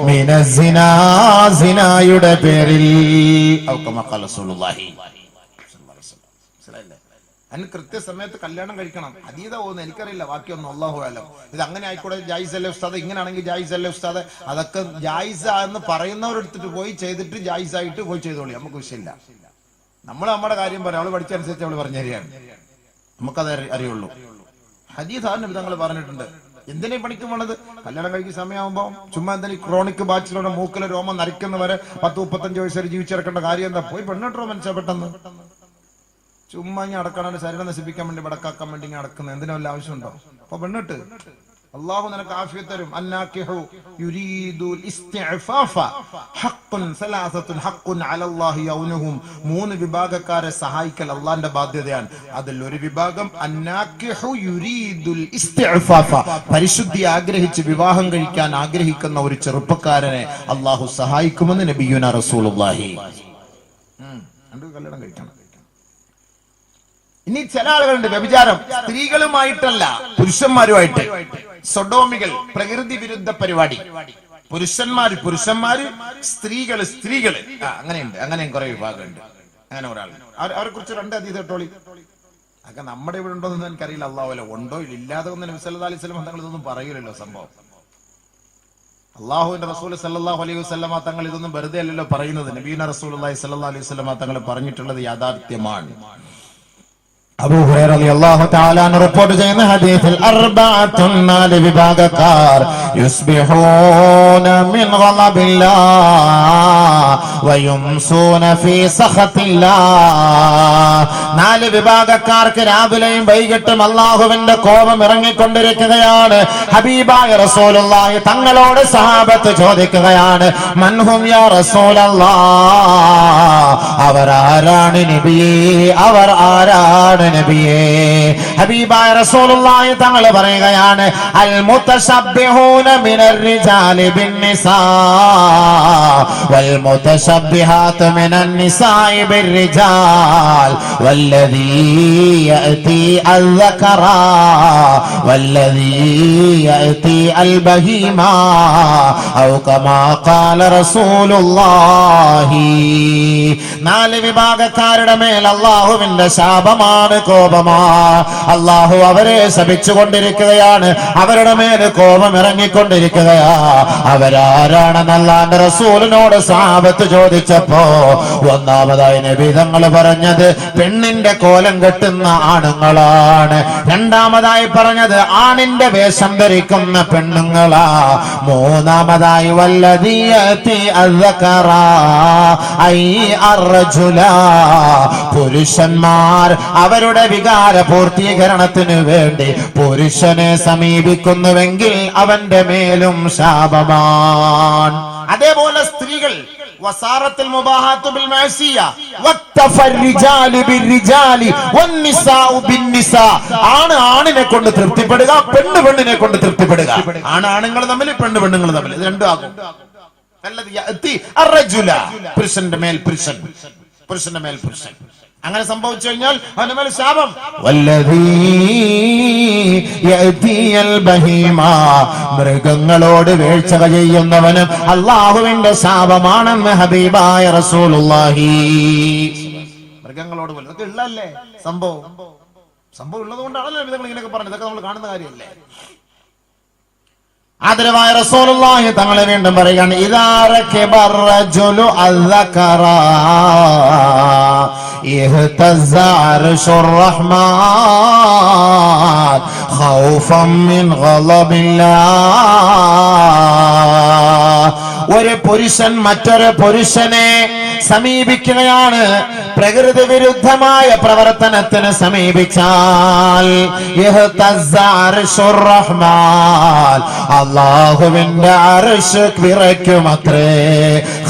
മിനസ്സിനാ, സിനായുടെ പേരിൽ. ഔ കമാ ഖാല റസൂലുള്ളാഹി. അതിന് കൃത്യസമയത്ത് കല്യാണം കഴിക്കണം. അതീത പോകുന്നു എനിക്കറിയില്ല, ബാക്കിയൊന്നും അല്ലാഹു അലം. ഇത് അങ്ങനെ ആയിക്കോട്ടെ, ജായിസ് അല്ലേ ഉസ്താദ്, ഇങ്ങനെയാണെങ്കിൽ ജായിസ് അല്ലേ ഉസ്താദ്, അതൊക്കെ ജായിസ എന്ന് പറയുന്നവരെടുത്തിട്ട് പോയി ചെയ്തിട്ട് ജായിസായിട്ട് പോയി ചെയ്തോളി, നമുക്ക് വിഷയമില്ല. നമ്മൾ നമ്മുടെ കാര്യം പറയാം, അവള് പഠിച്ചനുസരിച്ച് അവള് പറഞ്ഞു തരികയാണ്, നമുക്കത് അറിയുള്ളൂ. ഹദീസാണ് തങ്ങൾ പറഞ്ഞിട്ടുണ്ട്. എന്തിനാ പണിക്ക് പോണത്? കല്യാണം കഴിക്കുന്ന സമയമാകുമ്പോ ചുമ്മാ എന്തെങ്കിലും ക്രോണിക് ബാച്ചിലൂടെ മൂക്കിലെ രോമം നരയ്ക്കുന്നവരെ 10-35 വയസ്സ് വരെ ജീവിച്ചിറക്കേണ്ട കാര്യം എന്താ? പോയി പെണ്ണിട്ടോ മനുഷ്യ പെട്ടെന്ന്. ചുമ്മാ ഇങ്ങനെ അടക്കാണ്ട് ശരീരം നശിപ്പിക്കാൻ വേണ്ടി വടക്കാക്കാൻ വേണ്ടി ഇങ്ങനെ അടക്കുന്നത് എന്തിനും വല്ല ആവശ്യമുണ്ടോ? അപ്പൊ പെണ്ണിട്ട് അള്ളാഹു നിനക്ക് ആഫിയത്ത് തരും. അന്നാകിഹു യുരീദുൽ ഇസ്തിഅഫാഫ ഹഖ്ഖുൻ സലാസത്തുൻ ഹഖ്ഖുൻ അലല്ലാഹി യൗനുഹും. 3 വിഭാഗക്കാരെ സഹായിക്കൽ അള്ളാന്റെ ബാധ്യതയാണ്. അതിൽ ഒരു വിഭാഗം അന്നാകിഹു യുരീദുൽ ഇസ്തിഅഫാഫ, പരിശുദ്ധി ആഗ്രഹിച്ച് വിവാഹം കഴിക്കാൻ ആഗ്രഹിക്കുന്ന ഒരു ചെറുപ്പക്കാരനെ അള്ളാഹു സഹായിക്കുമെന്ന് നബിയുനാ റസൂലുള്ളാഹി. കല്യാണം കഴിക്കണം. ഇനി ചില ആളുകളുണ്ട് വ്യഭിചാരം സ്ത്രീകളുമായിട്ടല്ല, പുരുഷന്മാരുമായിട്ട്. സൊഡോമികൾ, പ്രകൃതി വിരുദ്ധ പരിപാടി. പുരുഷന്മാര് സ്ത്രീകള് അങ്ങനെയുണ്ട്. അങ്ങനെയും കുറെ വിഭാഗമുണ്ട്. അങ്ങനെ ഒരാൾ, അവരെ കുറിച്ച് 2 ഹദീസ് കേട്ടോളി. അതൊക്കെ നമ്മുടെ ഇവിടെ ഉണ്ടോ എന്ന് എനിക്കറിയില്ല. അല്ലാഹു അലം ഉണ്ടോ ഇല്ലാതെ ഒന്നും നബി സല്ലല്ലാഹു അലൈഹി വസല്ലം തങ്ങൾ ഇതൊന്നും പറയൂലല്ലോ സംഭവം. അള്ളാഹുവിന്റെ റസൂൽ സല്ലല്ലാഹു അലൈഹി വസല്ലമ തങ്ങൾ ഇതൊന്നും വെറുതെ അല്ലല്ലോ പറയുന്നത്. നബീന റസൂലുള്ളാഹി സല്ലല്ലാഹു അലൈഹി വസല്ലമ തങ്ങൾ പറഞ്ഞിട്ടുള്ളത് യാഥാർത്ഥ്യമാണ്. അബൂ ഹുറൈറ റളിയല്ലാഹു തആല അൻഹു റിപ്പോർട്ട് ചെയ്യുന്ന ഹദീസിൽ അർബഅത്തുൻ നാല് വിഭാഗക്കാർ യുസ്ബിഹൂന മിൻ ഗളബില്ലാഹ് വയുംസൂന ഫീ സഖത്തില്ലാഹ്. നാല് വിഭാഗക്കാർക്ക് രാവിലെയും വൈകിട്ടും അല്ലാഹുവിന്റെ കോപം ഇറങ്ങിക്കൊണ്ടിരിക്കുകയാണ്. ഹബീബായ റസൂലുള്ളാഹി തങ്ങളോട് സഹാബത്ത് ചോദിക്കുകയാണ്, മൻഹും യാ റസൂലല്ലാഹ്, അവരാരാണ് നബിയേ, അവർ ആരാണ് നബിയേ? ഹബീബായ റസൂലുള്ളാഹി തങ്ങൾ പറയുകയാണ്, അൽ മുതശബ്ബിഹൂന മിനർ റിജാലി ബിന്നിസാ വൽ മുതശബ്ബിഹാതു മിനൻ നിസാഇ ബിർറിജാൽ വല്ലദീ യഅതി അൽ-ദകറാ വല്ലദീ യഅതി അൽ-ബഹീമാ ഔ കമാ ഖാല റസൂലുള്ളാഹി. നാല് വിഭാഗക്കാരുടെ മേൽ അല്ലാഹുവിന്റെ ശാപമാണ്, കോപമാ. അല്ലാഹു അവരെ ശപിച്ചുകൊണ്ടിരിക്കുകയാണ്, അവരുടെ മേൽ കോപം ഇറങ്ങിക്കൊണ്ടിരിക്കുകയാ. അവരാരാണെന്ന് അല്ലാഹുവിന്റെ റസൂലിനോട് സഹാബത്ത് ചോദിച്ചപ്പോ ഒന്നാമതായി നബി തങ്ങൾ പറഞ്ഞത് പെണ്ണിന്റെ കോലം കെട്ടുന്ന ആണുങ്ങളാണ്. രണ്ടാമതായി പറഞ്ഞത് ആണിന്റെ വേഷം ധരിക്കുന്ന പെണ്ണുങ്ങളാ. മൂന്നാമതായി വല്ലദീയതി അസ്സകറാ ഐ അർജുലാ, പുരുഷന്മാർ അവരുടെ വികാര പൂർത്തീകരണത്തിന് വേണ്ടി പുരുഷനെ സമീപിക്കുന്നുവെങ്കിൽ അവന്റെ മേലും ശാപമാണ്. അതേപോലെ സ്ത്രീകൾ വസാറത്തിൽ മുബാഹാത്തു ബിൽ മഅസിയ വത്തഫർ റിജാലു ബിർറിജാലി വന്നിസാഉ ബിന്നിസാ. ആണ് ആണിനെ കൊണ്ട് തൃപ്തിപ്പെടുക, പെണ്ണ് പെണ്ണിനെ കൊണ്ട് തൃപ്തിപ്പെടുക. ആണ് ആണുങ്ങൾ തമ്മിൽ, പെണ്ണ് പെണ്ണുങ്ങൾ തമ്മിൽ, ഇത് രണ്ടും ആകും. പുരുഷന്റെ മേൽ പുരുഷൻ, പുരുഷന്റെ മേൽ പുരുഷൻ. അങ്ങനെ സംഭവിച്ചു കഴിഞ്ഞാൽ അവന്റെ മേൽ ശാപം. മൃഗങ്ങളോട് വീഴ്ച ചെയ്യുന്നവനും അള്ളാഹുവിന്റെ ശാപമാണെന്ന് ഹബീബായ റസൂലുള്ളാഹി. മൃഗങ്ങളോട് പോലും ഇതൊക്കെ ഉള്ളതല്ലേ സംഭവം. സംഭവം ഉള്ളത് കൊണ്ടാണല്ലോ നിങ്ങൾ ഇങ്ങനെയൊക്കെ പറഞ്ഞത്. ഇതൊക്കെ നമ്മൾ കാണുന്ന കാര്യമല്ലേ. ആദരവായ റസൂലുള്ളാഹി തങ്ങളെ വീണ്ടും പറയുകയാണ്, ഇദാ റകബർ റജുലു അസ്സകറാ ഇഹ്തസ്സ അർശുർ റഹ്മാൻ ഖൗഫൻ മിൻ ഗളബില്ലാഹ്. ഒരു പുരുഷൻ മറ്റൊരു പുരുഷനെ സമീപിക്കുകയാണ്, പ്രകൃതി വിരുദ്ധമായ പ്രവർത്തനത്തിന് സമീപിച്ചാൽ അല്ലാഹുവിന്റെ അർശ് വിറയ്ക്കുമത്രേ.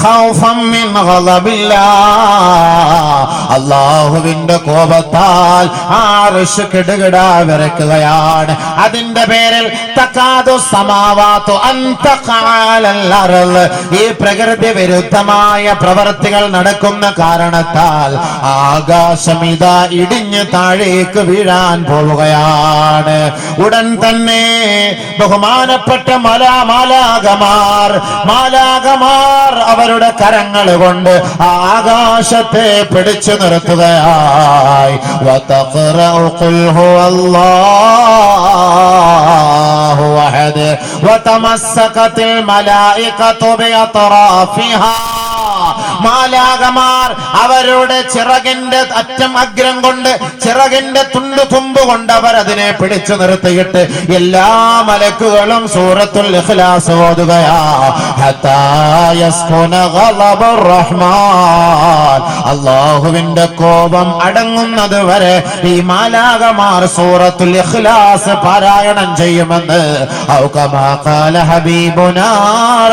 ഖൗഫൻ മിൻ ഗളബില്ലാഹ്, അല്ലാഹുവിന്റെ കോപത്താൽ അർശ് കിടുകിടാ വിറയ്ക്കുകയാണ്. അതിന്റെ പേരിൽ തകാദു സമാവാതു അൻ തഖഅലൽ അർള്. ഈ പ്രകൃതി വിരുദ്ധമായ പ്രവർത്തികൾ നടക്കുന്ന കാരണത്താൽ ആകാശം ഇതാ ഇടിഞ്ഞ് താഴേക്ക് വീഴാൻ പോവുകയാണ്. ഉടൻ തന്നെ ബഹുമാനപ്പെട്ട മാലാകമാർ അവരുടെ കരങ്ങൾ കൊണ്ട് ആകാശത്തെ പിടിച്ചു നിർത്തുകയായി. വതഖറഉ ഖുൽ ഹുവല്ലാഹു അഹദ് വതമസ്സകത്തിൽ മലായികതു ബിഅത്റാഫിഹാ. മാലാകമാർ അവരുടെ ചിറകിന്റെ അറ്റം അഗ്രം കൊണ്ട്, ചിറകിന്റെ തുമ്പ് കൊണ്ട് അവർ അതിനെ പിടിച്ചു നിർത്തിയിട്ട് എല്ലാ മലക്കുകളും സൂറത്തുൽ ഇഖ്ലാസ് ഓതുകയാ. ഹത്താ യസ്കുന ഗളബുർ റഹ്മാൻ, അല്ലാഹുവിന്റെ കോപം അടങ്ങുന്നത് വരെ ഈ മാലാകമാർ സൂറത്തുൽ ഇഖ്ലാസ് പാരായണം ചെയ്യുമെന്ന് ഔ കമാ ഖാല ഹബീബുനാ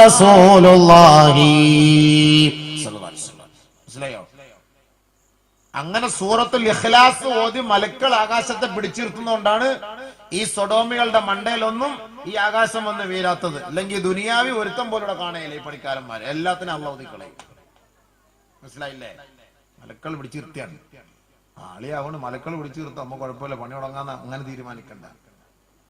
റസൂലുള്ളാഹി. അങ്ങനെ സൂറത്തുൽ ഇഖ്ലാസ് ഓതി മലക്കൾ ആകാശത്തെ പിടിച്ചിരുത്തുന്നതുകൊണ്ടാണ് ഈ സൊഡോമികളുടെ മണ്ടയിലൊന്നും ഈ ആകാശം വന്ന് വീരാത്തത്. അല്ലെങ്കിൽ ദുനിയാവി ഒരുത്തം പോലും കാണയില്ല. ഈ പണിക്കാരന്മാര് എല്ലാത്തിനും അള്ളാഹു ഊതിക്കളയും. മനസ്സിലായില്ലേ? മലക്കൾ പിടിച്ചിരുത്തിയാണ്. ആളിയാവണ് മലക്കൾ പിടിച്ചിരുത്തും, അമ്മ കുഴപ്പമില്ല, പണി തുടങ്ങാന്ന് അങ്ങനെ തീരുമാനിക്കണ്ട.